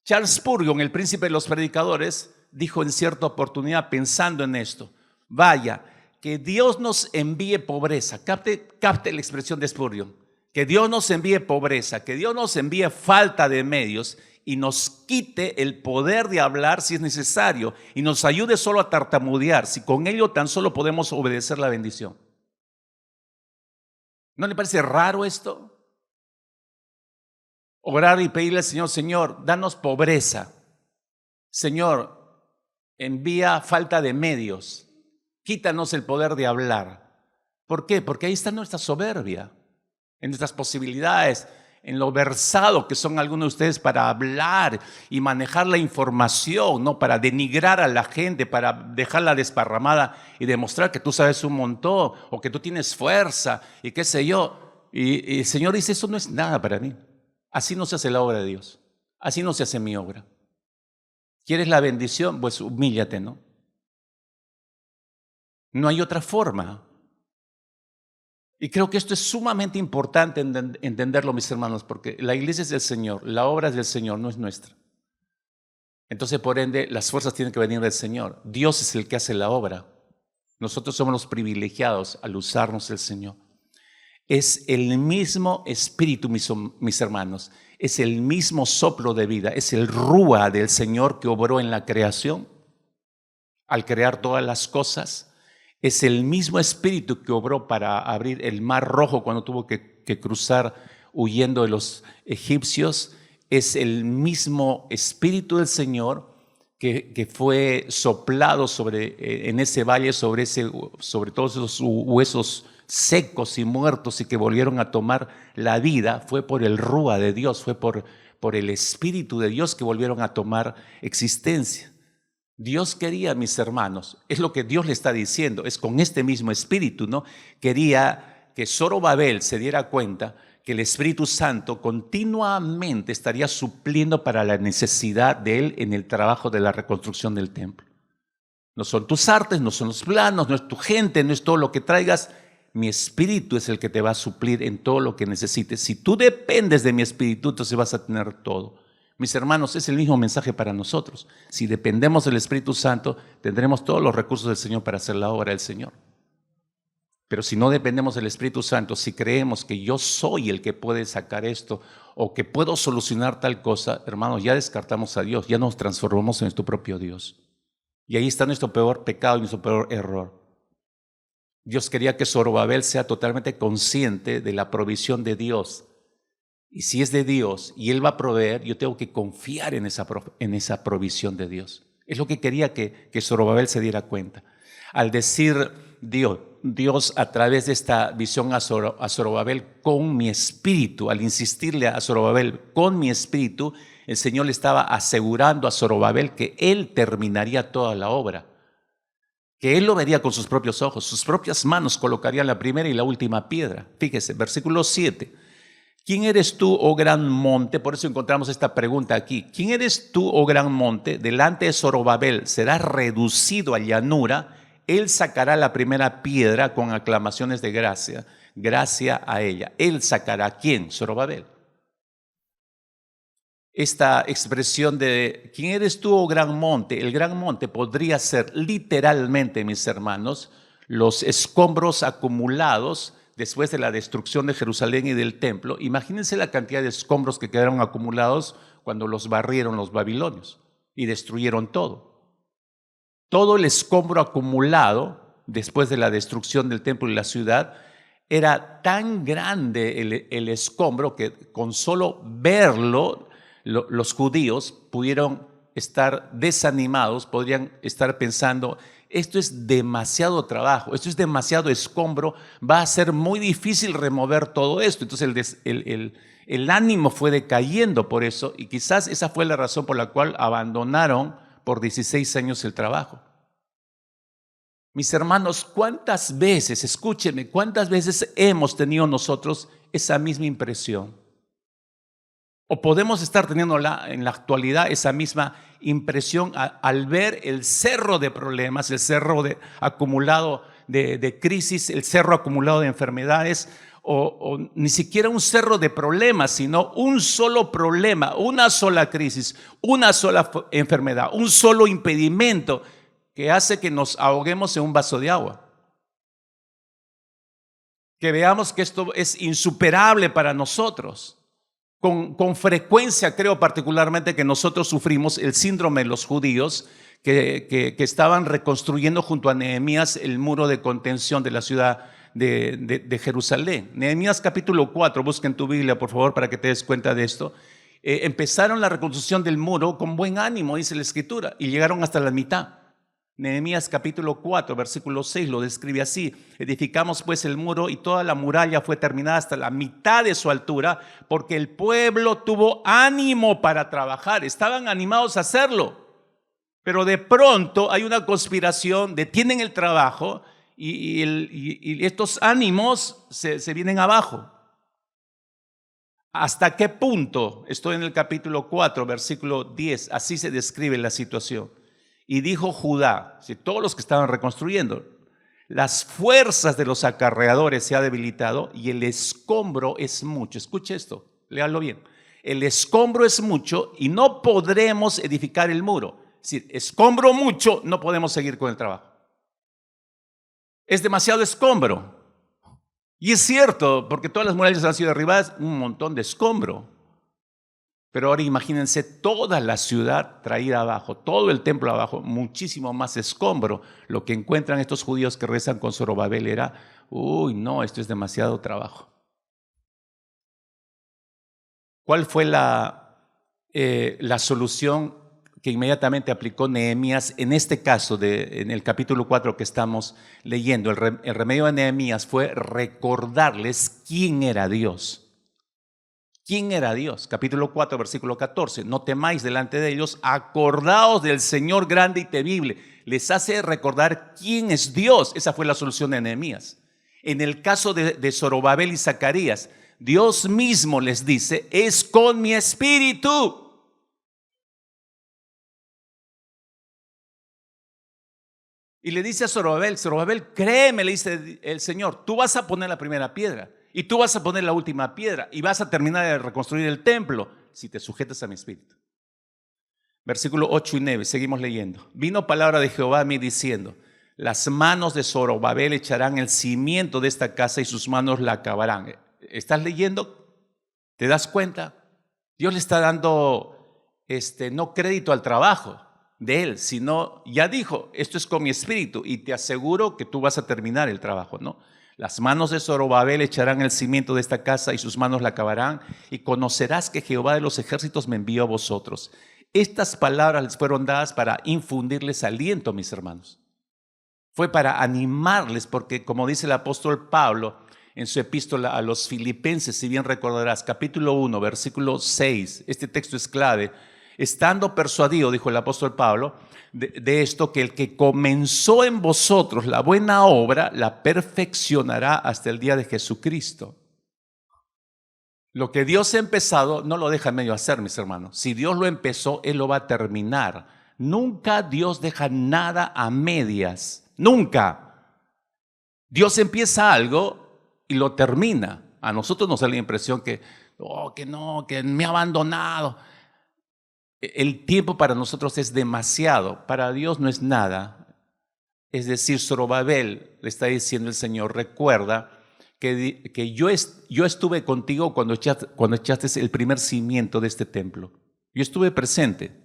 A: Charles Spurgeon, el príncipe de los predicadores, dijo en cierta oportunidad pensando en esto, vaya, que Dios nos envíe pobreza, capte la expresión de Spurgeon, que Dios nos envíe pobreza, que Dios nos envíe falta de medios y nos quite el poder de hablar si es necesario y nos ayude solo a tartamudear, si con ello tan solo podemos obedecer la bendición. ¿No le parece raro esto? Orar y pedirle al Señor, Señor, danos pobreza. Señor, envía falta de medios. Quítanos el poder de hablar. ¿Por qué? Porque ahí está nuestra soberbia, en nuestras posibilidades, en lo versado que son algunos de ustedes para hablar y manejar la información, ¿no? Para denigrar a la gente, para dejarla desparramada y demostrar que tú sabes un montón o que tú tienes fuerza y qué sé yo. Y el Señor dice, eso no es nada para mí. Así no se hace la obra de Dios. Así no se hace mi obra. ¿Quieres la bendición? Pues humíllate, ¿no? No hay otra forma. Y creo que esto es sumamente importante entenderlo, mis hermanos, porque la iglesia es del Señor, la obra es del Señor, no es nuestra. Entonces, por ende, las fuerzas tienen que venir del Señor. Dios es el que hace la obra. Nosotros somos los privilegiados al usarnos el Señor. Es el mismo espíritu, mis hermanos, es el mismo soplo de vida, es el rúa del Señor que obró en la creación, al crear todas las cosas. Es el mismo espíritu que obró para abrir el mar rojo cuando tuvo que cruzar huyendo de los egipcios. Es el mismo espíritu del Señor que fue soplado en ese valle, sobre todos esos huesos secos y muertos y que volvieron a tomar la vida. Fue por el rúa de Dios, fue por el espíritu de Dios que volvieron a tomar existencia. Dios quería, mis hermanos, es lo que Dios le está diciendo, es con este mismo espíritu, ¿no? Quería que Zorobabel se diera cuenta que el Espíritu Santo continuamente estaría supliendo para la necesidad de él en el trabajo de la reconstrucción del templo. No son tus artes, no son los planos, no es tu gente, no es todo lo que traigas. Mi espíritu es el que te va a suplir en todo lo que necesites. Si tú dependes de mi espíritu, entonces vas a tener todo. Mis hermanos, es el mismo mensaje para nosotros. Si dependemos del Espíritu Santo, tendremos todos los recursos del Señor para hacer la obra del Señor. Pero si no dependemos del Espíritu Santo, si creemos que yo soy el que puede sacar esto o que puedo solucionar tal cosa, hermanos, ya descartamos a Dios, ya nos transformamos en nuestro propio Dios. Y ahí está nuestro peor pecado y nuestro peor error. Dios quería que Zorobabel sea totalmente consciente de la provisión de Dios. Y si es de Dios y Él va a proveer, yo tengo que confiar en esa provisión de Dios. Es lo que quería que Zorobabel se diera cuenta. Al decir Dios a través de esta visión a Zorobabel con mi espíritu, al insistirle a Zorobabel con mi espíritu, el Señor le estaba asegurando a Zorobabel que Él terminaría toda la obra, que Él lo vería con sus propios ojos, sus propias manos colocarían la primera y la última piedra. Fíjese, versículo 7. ¿Quién eres tú, oh gran monte? Por eso encontramos esta pregunta aquí. ¿Quién eres tú, oh gran monte? Delante de Zorobabel serás reducido a llanura. Él sacará la primera piedra con aclamaciones de gracia. Gracia a ella. Él sacará ¿a quién? Zorobabel. Esta expresión de ¿quién eres tú, oh gran monte? El gran monte podría ser literalmente, mis hermanos, los escombros acumulados después de la destrucción de Jerusalén y del templo. Imagínense la cantidad de escombros que quedaron acumulados cuando los barrieron los babilonios y destruyeron todo. Todo el escombro acumulado después de la destrucción del templo y la ciudad era tan grande el escombro que con solo verlo los judíos pudieron estar desanimados, podrían estar pensando, esto es demasiado trabajo, esto es demasiado escombro, va a ser muy difícil remover todo esto. Entonces el ánimo fue decayendo por eso, y quizás esa fue la razón por la cual abandonaron por 16 años el trabajo. Mis hermanos, ¿cuántas veces, escúchenme, cuántas veces hemos tenido nosotros esa misma impresión? O podemos estar teniendo en la actualidad esa misma impresión al ver el cerro de problemas, el cerro acumulado de crisis, el cerro acumulado de enfermedades, o ni siquiera un cerro de problemas, sino un solo problema, una sola crisis, una sola enfermedad, un solo impedimento que hace que nos ahoguemos en un vaso de agua. Que veamos que esto es insuperable para nosotros. Con frecuencia creo particularmente que nosotros sufrimos el síndrome de los judíos que estaban reconstruyendo junto a Nehemías el muro de contención de la ciudad de Jerusalén. Nehemías capítulo 4, busquen tu Biblia por favor para que te des cuenta de esto. Empezaron la reconstrucción del muro con buen ánimo, dice la Escritura, y llegaron hasta la mitad. Nehemías capítulo 4, versículo 6 lo describe así: edificamos pues el muro y toda la muralla fue terminada hasta la mitad de su altura, porque el pueblo tuvo ánimo para trabajar, estaban animados a hacerlo, pero de pronto hay una conspiración, detienen el trabajo y estos ánimos se vienen abajo. ¿Hasta qué punto? Estoy en el capítulo 4, versículo 10, así se describe la situación. Y dijo Judá, si todos los que estaban reconstruyendo, las fuerzas de los acarreadores se ha debilitado y el escombro es mucho. Escuche esto, léalo bien. El escombro es mucho y no podremos edificar el muro. Es decir, escombro mucho, no podemos seguir con el trabajo. Es demasiado escombro. Y es cierto, porque todas las murallas han sido derribadas, un montón de escombro. Pero ahora imagínense toda la ciudad traída abajo, todo el templo abajo, muchísimo más escombro. Lo que encuentran estos judíos que rezan con Zorobabel era, uy, no, esto es demasiado trabajo. ¿Cuál fue la solución que inmediatamente aplicó Nehemías en este caso, en el capítulo 4 que estamos leyendo? El remedio de Nehemías fue recordarles quién era Dios. ¿Quién era Dios? Capítulo 4, versículo 14. No temáis delante de ellos, acordaos del Señor grande y temible. Les hace recordar quién es Dios. Esa fue la solución de Nehemías. En el caso de Zorobabel y Zacarías, Dios mismo les dice, es con mi espíritu. Y le dice a Zorobabel, créeme, le dice el Señor, tú vas a poner la primera piedra. Y tú vas a poner la última piedra y vas a terminar de reconstruir el templo si te sujetas a mi espíritu. Versículo 8 y 9, seguimos leyendo. Vino palabra de Jehová a mí diciendo, las manos de Zorobabel echarán el cimiento de esta casa y sus manos la acabarán. ¿Estás leyendo? ¿Te das cuenta? Dios le está dando no crédito al trabajo de él, sino ya dijo, esto es con mi espíritu y te aseguro que tú vas a terminar el trabajo, ¿no? Las manos de Zorobabel echarán el cimiento de esta casa y sus manos la acabarán, y conocerás que Jehová de los ejércitos me envió a vosotros. Estas palabras les fueron dadas para infundirles aliento, mis hermanos. Fue para animarles, porque como dice el apóstol Pablo en su epístola a los Filipenses, si bien recordarás, capítulo 1, versículo 6, este texto es clave. Estando persuadido, dijo el apóstol Pablo, de esto, que el que comenzó en vosotros la buena obra, la perfeccionará hasta el día de Jesucristo. Lo que Dios ha empezado, no lo deja en medio hacer, mis hermanos. Si Dios lo empezó, Él lo va a terminar. Nunca Dios deja nada a medias. Nunca. Dios empieza algo y lo termina. A nosotros nos da la impresión que no, que me ha abandonado. El tiempo para nosotros es demasiado, para Dios no es nada. Es decir, Zorobabel, le está diciendo el Señor, recuerda que yo estuve contigo cuando echaste el primer cimiento de este templo. Yo estuve presente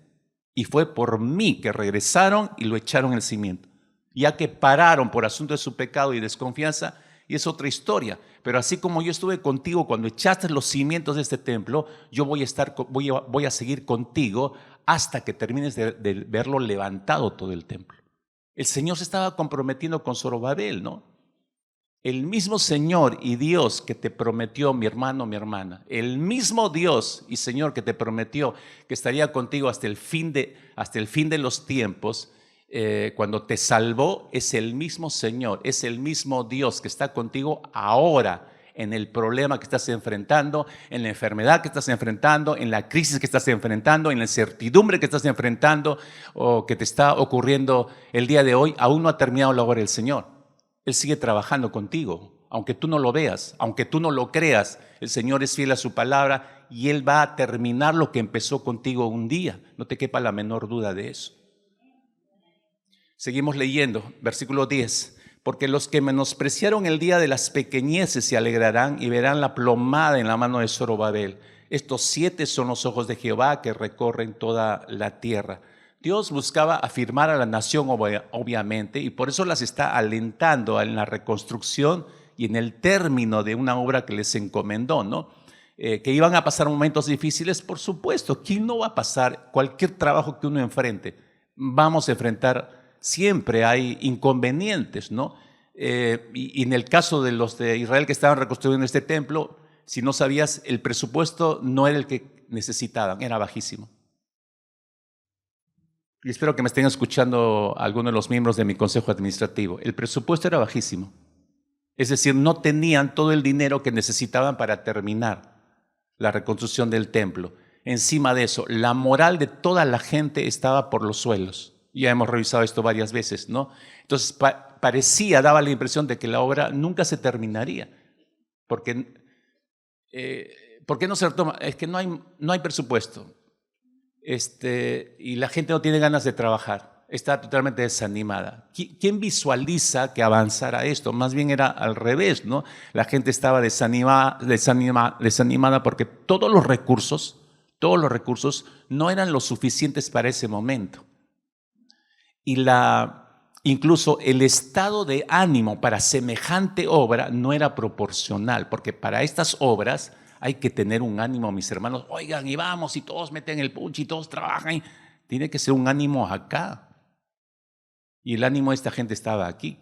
A: y fue por mí que regresaron y lo echaron el cimiento. Ya que pararon por asunto de su pecado y desconfianza, y es otra historia. Pero así como yo estuve contigo cuando echaste los cimientos de este templo, yo voy a seguir contigo hasta que termines de verlo levantado todo el templo. El Señor se estaba comprometiendo con Zorobabel, ¿no? El mismo Señor y Dios que te prometió, mi hermano, mi hermana, el mismo Dios y Señor que te prometió que estaría contigo hasta el fin de los tiempos, cuando te salvó, es el mismo Señor, es el mismo Dios que está contigo ahora en el problema que estás enfrentando, en la enfermedad que estás enfrentando, en la crisis que estás enfrentando, en la incertidumbre que estás enfrentando o que te está ocurriendo el día de hoy. Aún no ha terminado la obra del Señor. Él sigue trabajando contigo, aunque tú no lo veas, aunque tú no lo creas. El Señor es fiel a su palabra y Él va a terminar lo que empezó contigo un día. No te quepa la menor duda de eso. Seguimos leyendo, versículo 10. Porque los que menospreciaron el día de las pequeñeces se alegrarán y verán la plomada en la mano de Zorobabel. Estos 7 son los ojos de Jehová que recorren toda la tierra. Dios buscaba afirmar a la nación, obviamente, y por eso las está alentando en la reconstrucción y en el término de una obra que les encomendó, ¿no? Que iban a pasar momentos difíciles, por supuesto. ¿Quién no va a pasar cualquier trabajo que uno enfrente? Vamos a enfrentar. Siempre hay inconvenientes, ¿no? Y en el caso de los de Israel que estaban reconstruyendo este templo, si no sabías, el presupuesto no era el que necesitaban, era bajísimo. Y espero que me estén escuchando algunos de los miembros de mi consejo administrativo. El presupuesto era bajísimo. Es decir, no tenían todo el dinero que necesitaban para terminar la reconstrucción del templo. Encima de eso, la moral de toda la gente estaba por los suelos. Ya hemos revisado esto varias veces, ¿no? Entonces daba la impresión de que la obra nunca se terminaría. ¿Por qué no se retoma? Es que no hay presupuesto. Y la gente no tiene ganas de trabajar. Está totalmente desanimada. ¿Quién visualiza que avanzara esto? Más bien era al revés, ¿no? La gente estaba desanimada porque todos los recursos no eran lo suficientes para ese momento. Y incluso el estado de ánimo para semejante obra no era proporcional, porque para estas obras hay que tener un ánimo, mis hermanos. Oigan, y vamos, y todos meten el punch y todos trabajan. Tiene que ser un ánimo acá. Y el ánimo de esta gente estaba aquí.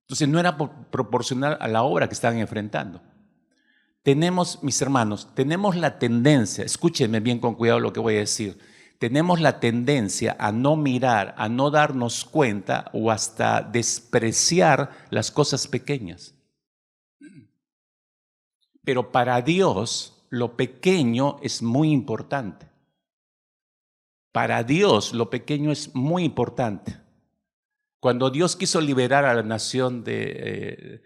A: Entonces no era proporcional a la obra que estaban enfrentando. Mis hermanos, tenemos la tendencia, escúchenme bien con cuidado lo que voy a decir, tenemos la tendencia a no mirar, a no darnos cuenta o hasta despreciar las cosas pequeñas. Pero para Dios lo pequeño es muy importante. Para Dios lo pequeño es muy importante. Cuando Dios quiso liberar a la nación de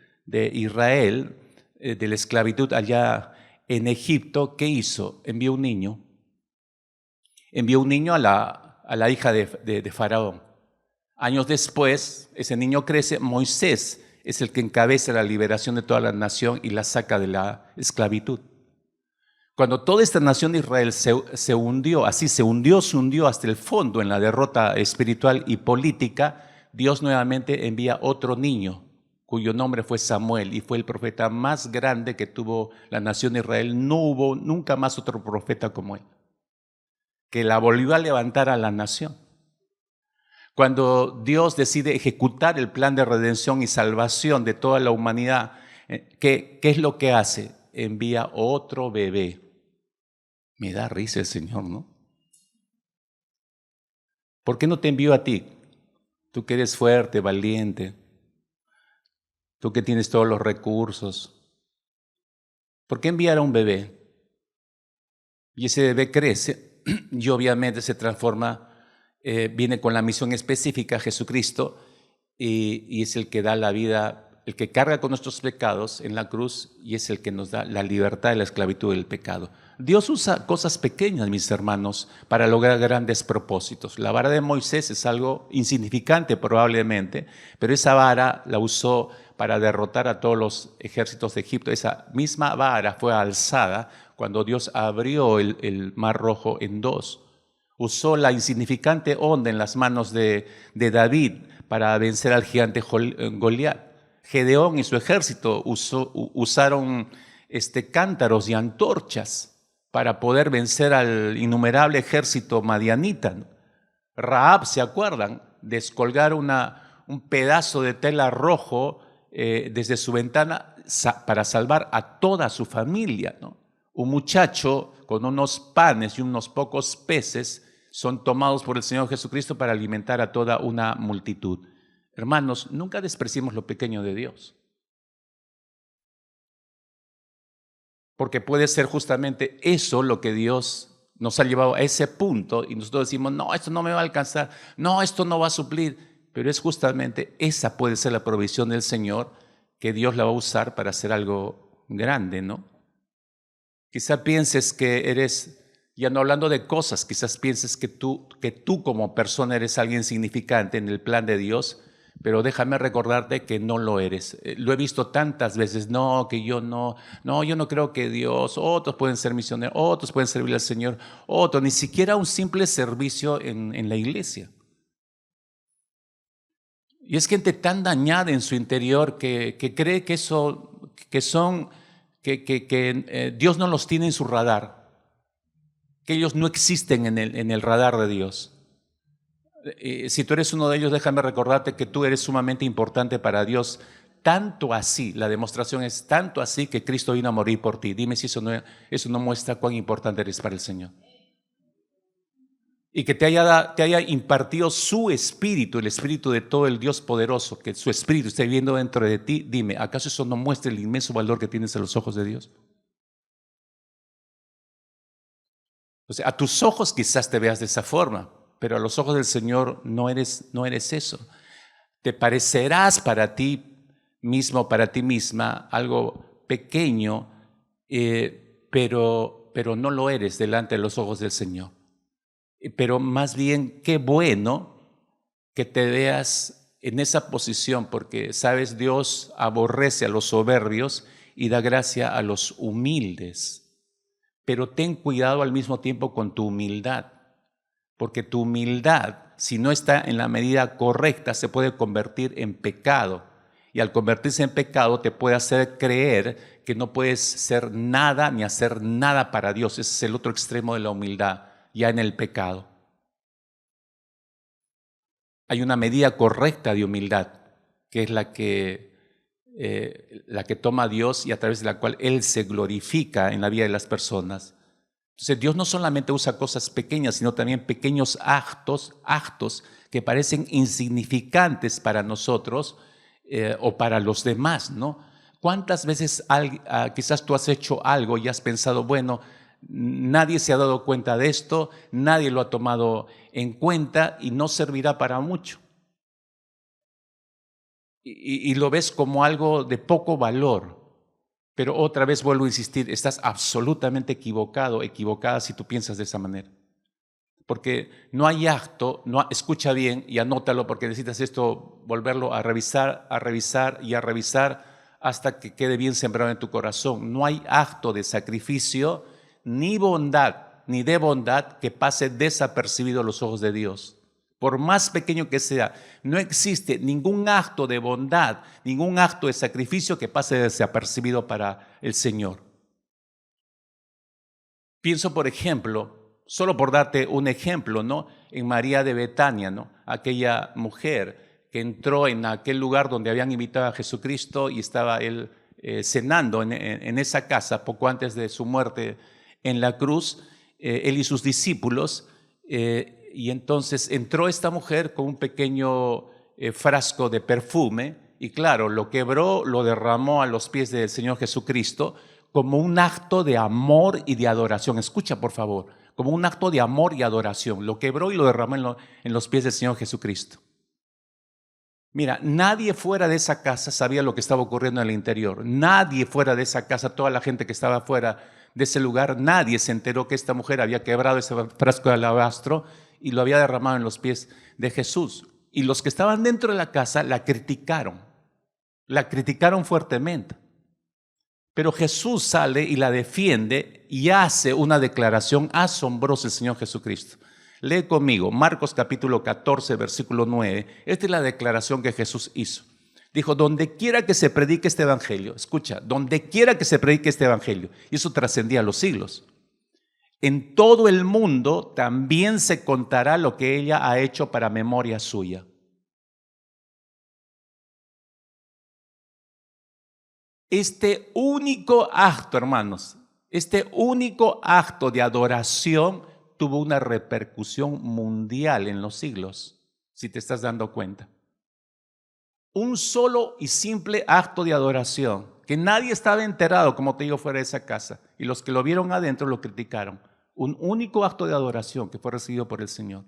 A: Israel de la esclavitud allá en Egipto, ¿qué hizo? Envió un niño a la hija de Faraón, Años después, ese niño crece, Moisés es el que encabeza la liberación de toda la nación y la saca de la esclavitud. Cuando toda esta nación de Israel se hundió, así se hundió hasta el fondo en la derrota espiritual y política, Dios nuevamente envía otro niño, cuyo nombre fue Samuel, y fue el profeta más grande que tuvo la nación de Israel. No hubo nunca más otro profeta como él, que la volvió a levantar a la nación. Cuando Dios decide ejecutar el plan de redención y salvación de toda la humanidad, ¿qué es lo que hace? Envía otro bebé. Me da risa el Señor, ¿no? ¿Por qué no te envió a ti? Tú que eres fuerte, valiente, tú que tienes todos los recursos. ¿Por qué enviar a un bebé? Y ese bebé crece y obviamente se transforma, viene con la misión específica, Jesucristo, y es el que da la vida, el que carga con nuestros pecados en la cruz y es el que nos da la libertad de la esclavitud del pecado. Dios usa cosas pequeñas, mis hermanos, para lograr grandes propósitos. La vara de Moisés es algo insignificante probablemente, pero esa vara la usó para derrotar a todos los ejércitos de Egipto. Esa misma vara fue alzada cuando Dios abrió el Mar Rojo en dos. Usó la insignificante onda en las manos de David para vencer al gigante Goliat. Gedeón y su ejército usaron cántaros y antorchas para poder vencer al innumerable ejército madianita. Rahab, ¿se acuerdan? Descolgar un pedazo de tela rojo desde su ventana para salvar a toda su familia, ¿no? Un muchacho con unos panes y unos pocos peces son tomados por el Señor Jesucristo para alimentar a toda una multitud. Hermanos, nunca despreciemos lo pequeño de Dios. Porque puede ser justamente eso lo que Dios nos ha llevado a ese punto y nosotros decimos, no, esto no me va a alcanzar, no, esto no va a suplir. Pero es justamente esa puede ser la provisión del Señor que Dios la va a usar para hacer algo grande, ¿no? Quizá pienses que eres, ya no hablando de cosas, quizás pienses que tú como persona eres alguien significante en el plan de Dios, pero déjame recordarte que no lo eres. Lo he visto tantas veces, no, que yo no, yo no creo que Dios, otros pueden ser misioneros, otros pueden servir al Señor, otros, ni siquiera un simple servicio en la iglesia. Y es gente tan dañada en su interior que cree que eso, que Dios no los tiene en su radar, que ellos no existen en el radar de Dios. Si tú eres uno de ellos, déjame recordarte que tú eres sumamente importante para Dios, tanto así, la demostración es tanto así que Cristo vino a morir por ti. Dime si eso no muestra cuán importante eres para el Señor. Y que te haya impartido su espíritu, el espíritu de todo el Dios poderoso, que su espíritu esté viviendo dentro de ti. Dime, ¿acaso eso no muestra el inmenso valor que tienes a los ojos de Dios? O sea, a tus ojos quizás te veas de esa forma, pero a los ojos del Señor no eres eso. Te parecerás para ti mismo, para ti misma, algo pequeño, pero no lo eres delante de los ojos del Señor. Pero más bien, qué bueno que te veas en esa posición, porque, sabes, Dios aborrece a los soberbios y da gracia a los humildes. Pero ten cuidado al mismo tiempo con tu humildad, porque tu humildad, si no está en la medida correcta, se puede convertir en pecado. Y al convertirse en pecado te puede hacer creer que no puedes ser nada ni hacer nada para Dios. Ese es el otro extremo de la humildad, ya en el pecado. Hay una medida correcta de humildad, que es la que toma Dios y a través de la cual Él se glorifica en la vida de las personas. Entonces Dios no solamente usa cosas pequeñas, sino también pequeños actos que parecen insignificantes para nosotros o para los demás, ¿no? ¿Cuántas veces quizás tú has hecho algo y has pensado, bueno, nadie se ha dado cuenta de esto, nadie lo ha tomado en cuenta y no servirá para mucho? Y lo ves como algo de poco valor. Pero otra vez vuelvo a insistir, estás absolutamente equivocado, equivocada si tú piensas de esa manera. porque no hay acto, escucha bien y anótalo porque necesitas esto, volverlo a revisar y a revisar hasta que quede bien sembrado en tu corazón. No hay acto de sacrificio ni bondad, ni de bondad que pase desapercibido a los ojos de Dios. Por más pequeño que sea, no existe ningún acto de bondad, ningún acto de sacrificio que pase desapercibido para el Señor. Pienso, por ejemplo, solo por darte un ejemplo, ¿no? En María de Betania, ¿no? Aquella mujer que entró en aquel lugar donde habían invitado a Jesucristo y estaba él cenando en esa casa poco antes de su muerte en la cruz, él y sus discípulos, y entonces entró esta mujer con un pequeño frasco de perfume y claro, lo quebró, lo derramó a los pies del Señor Jesucristo como un acto de amor y de adoración. Escucha, por favor, como un acto de amor y adoración. Lo quebró y lo derramó en los pies del Señor Jesucristo. Mira, nadie fuera de esa casa sabía lo que estaba ocurriendo en el interior. Nadie fuera de esa casa, toda la gente que estaba fuera de ese lugar, nadie se enteró que esta mujer había quebrado ese frasco de alabastro y lo había derramado en los pies de Jesús. Y los que estaban dentro de la casa la criticaron fuertemente. Pero Jesús sale y la defiende y hace una declaración asombrosa el Señor Jesucristo. Lee conmigo Marcos capítulo 14, versículo 9. Esta es la declaración que Jesús hizo. Dijo, donde quiera que se predique este evangelio, escucha, donde quiera que se predique este evangelio, y eso trascendía los siglos, en todo el mundo también se contará lo que ella ha hecho para memoria suya. Este único acto, hermanos, este único acto de adoración tuvo una repercusión mundial en los siglos, si te estás dando cuenta. Un solo y simple acto de adoración, que nadie estaba enterado, como te digo, fuera de esa casa, y los que lo vieron adentro lo criticaron. Un único acto de adoración que fue recibido por el Señor.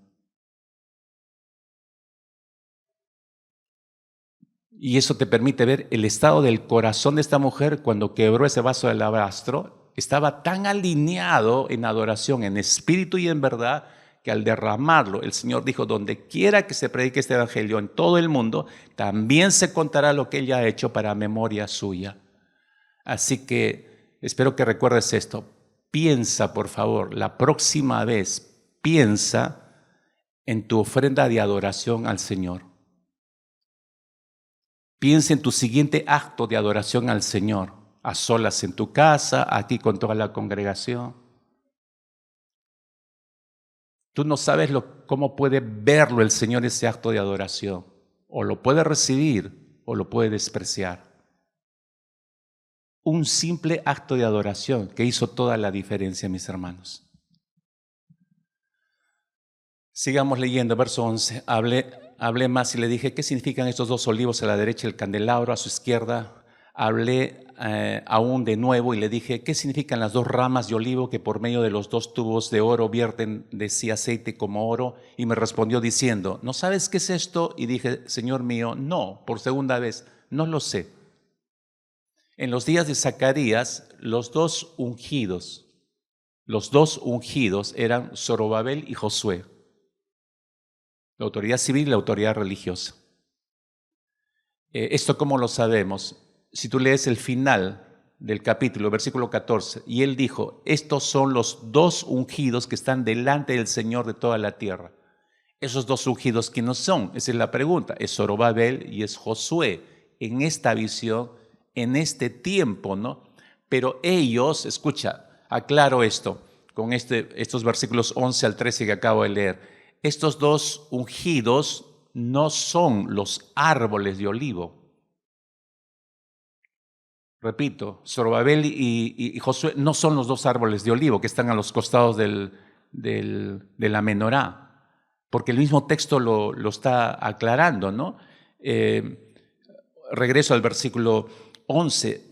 A: Y eso te permite ver el estado del corazón de esta mujer cuando quebró ese vaso de alabastro. Estaba tan alineado en adoración, en espíritu y en verdad, que al derramarlo, el Señor dijo, donde quiera que se predique este evangelio en todo el mundo, también se contará lo que ella ha hecho para memoria suya. Así que espero que recuerdes esto. Piensa, por favor, la próxima vez, piensa en tu ofrenda de adoración al Señor. Piensa en tu siguiente acto de adoración al Señor, a solas en tu casa, aquí con toda la congregación. Tú no sabes cómo puede verlo el Señor ese acto de adoración. O lo puede recibir o lo puede despreciar. Un simple acto de adoración que hizo toda la diferencia, mis hermanos. Sigamos leyendo, verso 11. Hablé más y le dije, ¿qué significan estos dos olivos a la derecha y el candelabro a su izquierda? Hablé aún de nuevo y le dije, ¿qué significan las dos ramas de olivo que por medio de los dos tubos de oro vierten de sí aceite como oro? Y me respondió diciendo, ¿no sabes qué es esto? Y dije, Señor mío, no, por segunda vez, no lo sé. En los días de Zacarías, los dos ungidos eran Zorobabel y Josué. La autoridad civil y la autoridad religiosa. ¿Esto cómo lo sabemos? Si tú lees el final del capítulo, versículo 14, y él dijo, estos son los dos ungidos que están delante del Señor de toda la tierra. Esos dos ungidos, ¿quiénes son? Esa es la pregunta. Es Zorobabel y es Josué. En esta visión, en este tiempo, ¿no? Pero ellos, escucha, aclaro esto con estos versículos 11 al 13 que acabo de leer. Estos dos ungidos no son los árboles de olivo. Repito, Zorobabel y Josué no son los dos árboles de olivo que están a los costados de la menorá, porque el mismo texto lo está aclarando, ¿no? Regreso al versículo 11.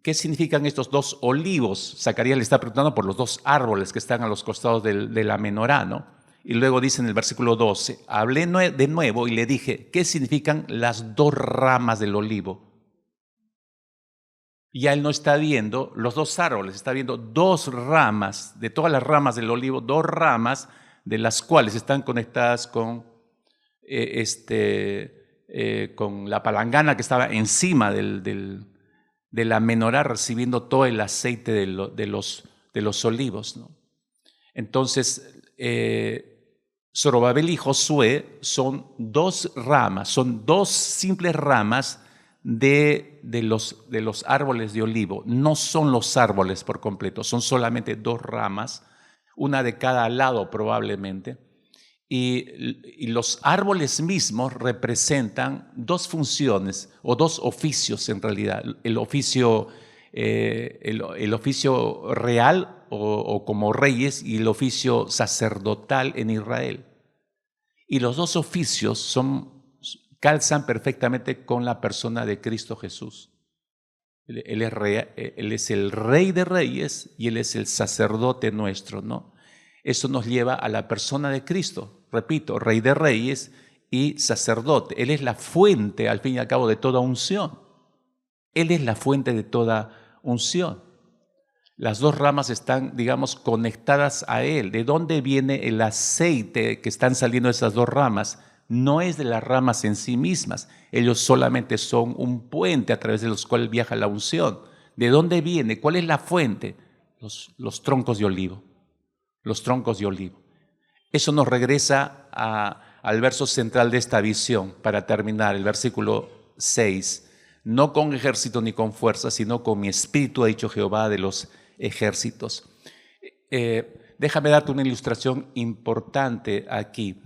A: ¿Qué significan estos dos olivos? Zacarías le está preguntando por los dos árboles que están a los costados de la menorá, ¿no? Y luego dice en el versículo 12, hablé de nuevo y le dije, ¿qué significan las dos ramas del olivo? Y ya él no está viendo los dos árboles, está viendo dos ramas, de todas las ramas del olivo, dos ramas de las cuales están conectadas con la palangana que estaba encima de la menorá, recibiendo todo el aceite de los olivos, ¿no? Entonces, Zorobabel y Josué son dos simples ramas de los árboles de olivo. No son los árboles por completo, son solamente dos ramas, una de cada lado probablemente. Y los árboles mismos representan dos funciones o dos oficios en realidad. El oficio real o como reyes y el oficio sacerdotal en Israel. Y los dos oficios calzan perfectamente con la persona de Cristo Jesús. Él es el Rey de Reyes y Él es el sacerdote nuestro, ¿no? Eso nos lleva a la persona de Cristo, repito, Rey de Reyes y sacerdote. Él es la fuente, al fin y al cabo, de toda unción. Él es la fuente de toda unción. Las dos ramas están, digamos, conectadas a Él. ¿De dónde viene el aceite que están saliendo de esas dos ramas? No es de las ramas en sí mismas. Ellos solamente son un puente a través de los cuales viaja la unción. ¿De dónde viene? ¿Cuál es la fuente? Los troncos de olivo. Los troncos de olivo. Eso nos regresa al verso central de esta visión, para terminar, el versículo 6. No con ejército ni con fuerza, sino con mi espíritu, ha dicho Jehová de los ejércitos. Déjame darte una ilustración importante aquí.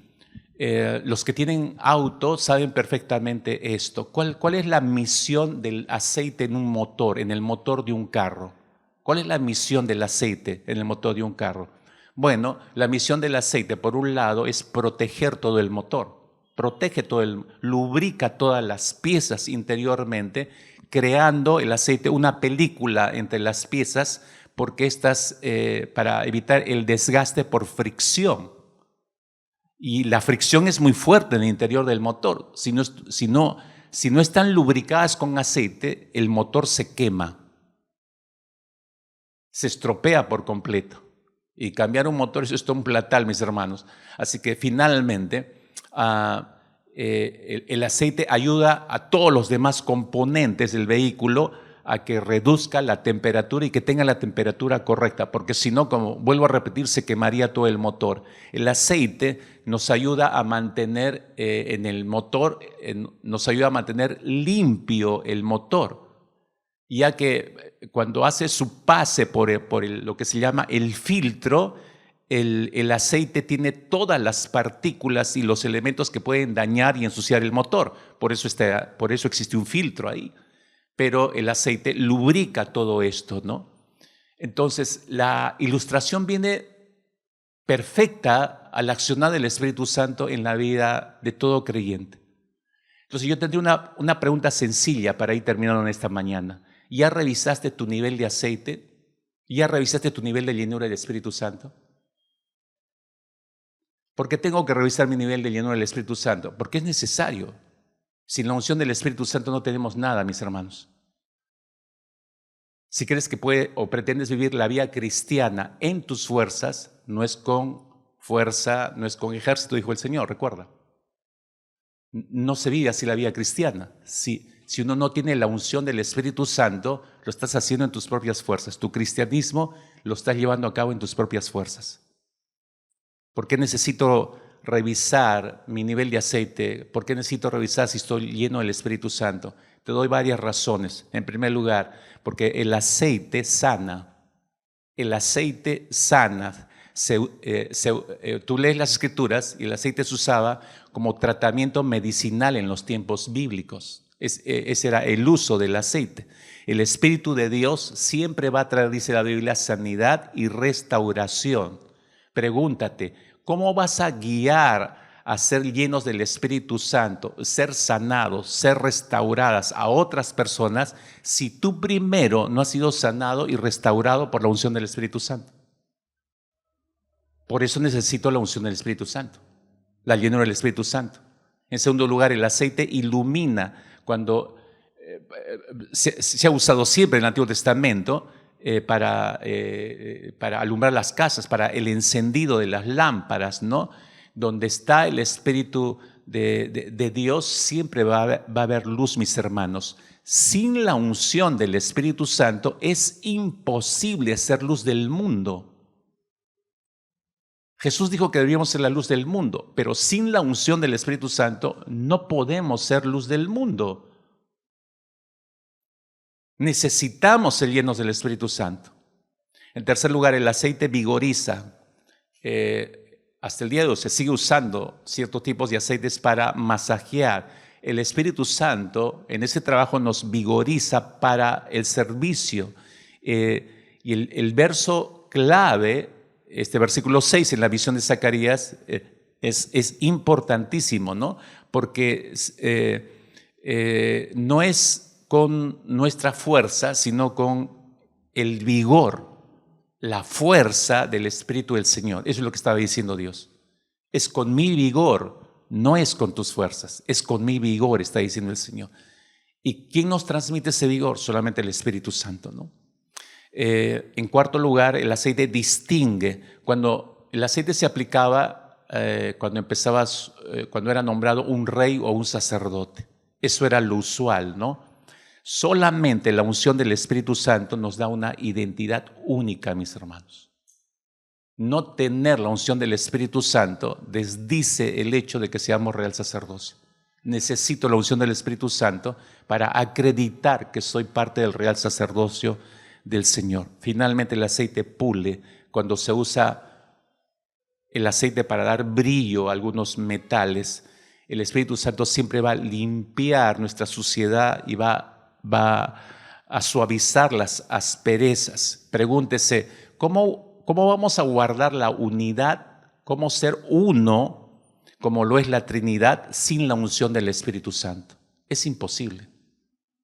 A: Los que tienen auto saben perfectamente esto. ¿Cuál es la misión del aceite en un motor, en el motor de un carro? ¿Cuál es la misión del aceite en el motor de un carro? Bueno, la misión del aceite, por un lado, es proteger todo el motor. Lubrica todas las piezas interiormente, creando el aceite una película entre las piezas, porque para evitar el desgaste por fricción. Y la fricción es muy fuerte en el interior del motor. Si no están lubricadas con aceite, el motor se quema, se estropea por completo. Y cambiar un motor, eso es todo un platal, mis hermanos. Así que finalmente el aceite ayuda a todos los demás componentes del vehículo a que reduzca la temperatura y que tenga la temperatura correcta, porque si no, como vuelvo a repetir, se quemaría todo el motor. El aceite nos ayuda a mantener en el motor, nos ayuda a mantener limpio el motor, ya que cuando hace su pase por lo que se llama el filtro, el aceite tiene todas las partículas y los elementos que pueden dañar y ensuciar el motor. Por eso existe un filtro ahí. Pero el aceite lubrica todo esto, ¿no? Entonces, la ilustración viene perfecta al accionar del Espíritu Santo en la vida de todo creyente. Entonces, yo tendría una pregunta sencilla para ir terminando en esta mañana. ¿Ya revisaste tu nivel de aceite? ¿Ya revisaste tu nivel de llenura del Espíritu Santo? ¿Por qué tengo que revisar mi nivel de llenura del Espíritu Santo? Porque es necesario. Sin la unción del Espíritu Santo no tenemos nada, mis hermanos. Si crees que o pretendes vivir la vida cristiana en tus fuerzas, no es con fuerza, no es con ejército, dijo el Señor, recuerda. No se vive así la vida cristiana. Si uno no tiene la unción del Espíritu Santo, lo estás haciendo en tus propias fuerzas. Tu cristianismo lo estás llevando a cabo en tus propias fuerzas. ¿Por qué necesito revisar mi nivel de aceite? ¿Por qué necesito revisar si estoy lleno del Espíritu Santo? Te doy varias razones. En primer lugar, porque el aceite sana. El aceite sana. Tú lees las Escrituras y el aceite se usaba como tratamiento medicinal en los tiempos bíblicos. Ese era el uso del aceite. El Espíritu de Dios siempre va a traer, dice la Biblia, sanidad y restauración. Pregúntate, ¿cómo vas a guiar a ser llenos del Espíritu Santo, ser sanados, ser restauradas a otras personas si tú primero no has sido sanado y restaurado por la unción del Espíritu Santo? Por eso necesito la unción del Espíritu Santo, la llenura del Espíritu Santo. En segundo lugar, el aceite ilumina. Cuando se ha usado siempre en el Antiguo Testamento, para alumbrar las casas, para el encendido de las lámparas, ¿no? Donde está el Espíritu de Dios, siempre va a haber luz, mis hermanos. Sin la unción del Espíritu Santo es imposible ser luz del mundo. Jesús dijo que deberíamos ser la luz del mundo, pero sin la unción del Espíritu Santo no podemos ser luz del mundo. Necesitamos ser llenos del Espíritu Santo. En tercer lugar, el aceite vigoriza. Hasta el día de hoy se sigue usando ciertos tipos de aceites para masajear. El Espíritu Santo en ese trabajo nos vigoriza para el servicio. Y el verso clave, este versículo 6 en la visión de Zacarías, es importantísimo, ¿no? Porque no es con nuestra fuerza, sino con el vigor, la fuerza del Espíritu del Señor. Eso es lo que estaba diciendo Dios. Es con mi vigor, no es con tus fuerzas, es con mi vigor, está diciendo el Señor. ¿Y quién nos transmite ese vigor? Solamente el Espíritu Santo, ¿no? En cuarto lugar, el aceite distingue. Cuando el aceite se aplicaba, cuando era nombrado un rey o un sacerdote. Eso era lo usual, ¿no? Solamente la unción del Espíritu Santo nos da una identidad única, mis hermanos. No tener la unción del Espíritu Santo desdice el hecho de que seamos real sacerdocio. Necesito la unción del Espíritu Santo para acreditar que soy parte del real sacerdocio del Señor. Finalmente, el aceite pule. Cuando se usa el aceite para dar brillo a algunos metales, el Espíritu Santo siempre va a limpiar nuestra suciedad y va a suavizar las asperezas. Pregúntese, ¿cómo vamos a guardar la unidad? ¿Cómo ser uno, como lo es la Trinidad, sin la unción del Espíritu Santo? Es imposible.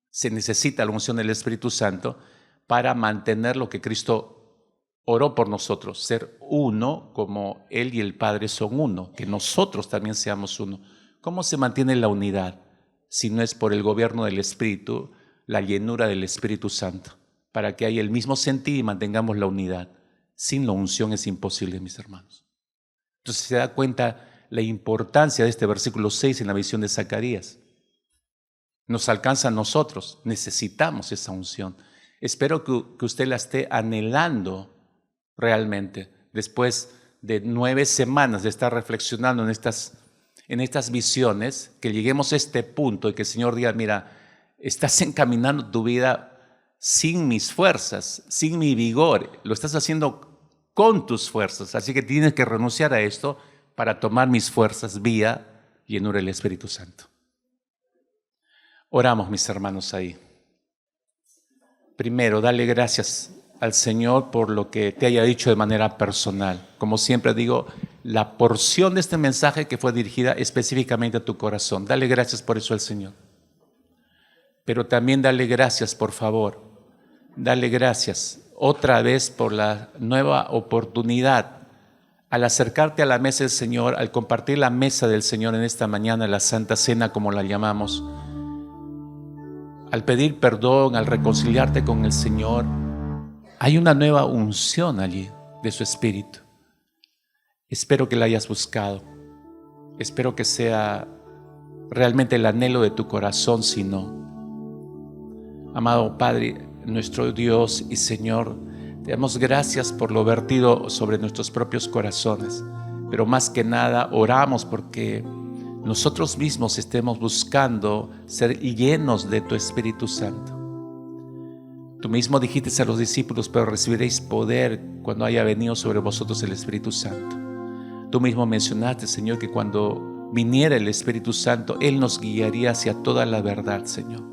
A: Se necesita la unción del Espíritu Santo para mantener lo que Cristo oró por nosotros, ser uno como Él y el Padre son uno, que nosotros también seamos uno. ¿Cómo se mantiene la unidad? Si no es por el gobierno del Espíritu, la llenura del Espíritu Santo, para que haya el mismo sentir y mantengamos la unidad. Sin la unción es imposible, mis hermanos. Entonces se da cuenta la importancia de este versículo 6 en la visión de Zacarías. Nos alcanza a nosotros, necesitamos esa unción. Espero que usted la esté anhelando realmente, después de 9 semanas de estar reflexionando en estas visiones, que lleguemos a este punto y que el Señor diga, mira, estás encaminando tu vida sin mis fuerzas, sin mi vigor, lo estás haciendo con tus fuerzas, así que tienes que renunciar a esto para tomar mis fuerzas vía llenura del Espíritu Santo. Oramos, mis hermanos, ahí. Primero, dale gracias al Señor por lo que te haya dicho de manera personal. Como siempre digo, la porción de este mensaje que fue dirigida específicamente a tu corazón. Dale gracias por eso al Señor. Pero también dale gracias, por favor. Dale gracias otra vez por la nueva oportunidad al acercarte a la mesa del Señor, al compartir la mesa del Señor en esta mañana, la Santa Cena como la llamamos, al pedir perdón, al reconciliarte con el Señor. Hay una nueva unción allí de su Espíritu. Espero que la hayas buscado. Espero que sea realmente el anhelo de tu corazón, si no. Amado Padre, nuestro Dios y Señor, te damos gracias por lo vertido sobre nuestros propios corazones, pero más que nada oramos porque nosotros mismos estemos buscando ser llenos de tu Espíritu Santo. Tú mismo dijiste a los discípulos, pero recibiréis poder cuando haya venido sobre vosotros el Espíritu Santo. Tú mismo mencionaste, Señor, que cuando viniera el Espíritu Santo, Él nos guiaría hacia toda la verdad, Señor.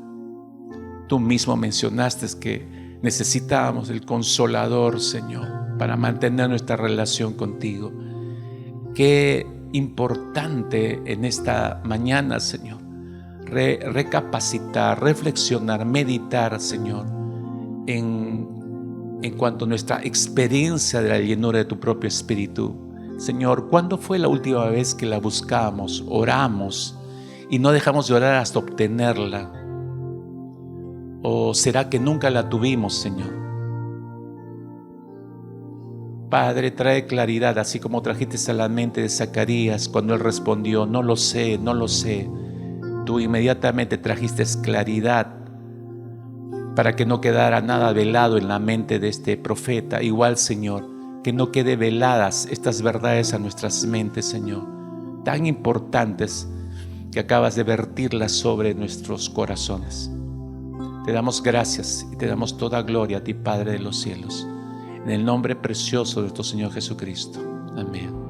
A: Tú mismo mencionaste que necesitábamos el Consolador, Señor, para mantener nuestra relación contigo. Qué importante en esta mañana, Señor, recapacitar, reflexionar, meditar, Señor, en cuanto a nuestra experiencia de la llenura de tu propio Espíritu. Señor, ¿cuándo fue la última vez que la buscamos, oramos y no dejamos de orar hasta obtenerla? ¿O será que nunca la tuvimos, Señor? Padre, trae claridad, así como trajiste a la mente de Zacarías cuando él respondió, no lo sé, no lo sé. Tú inmediatamente trajiste claridad para que no quedara nada velado en la mente de este profeta. Igual, Señor, que no quede veladas estas verdades a nuestras mentes, Señor, tan importantes que acabas de vertirlas sobre nuestros corazones. Te damos gracias y te damos toda gloria a ti, Padre de los cielos, en el nombre precioso de nuestro Señor Jesucristo. Amén.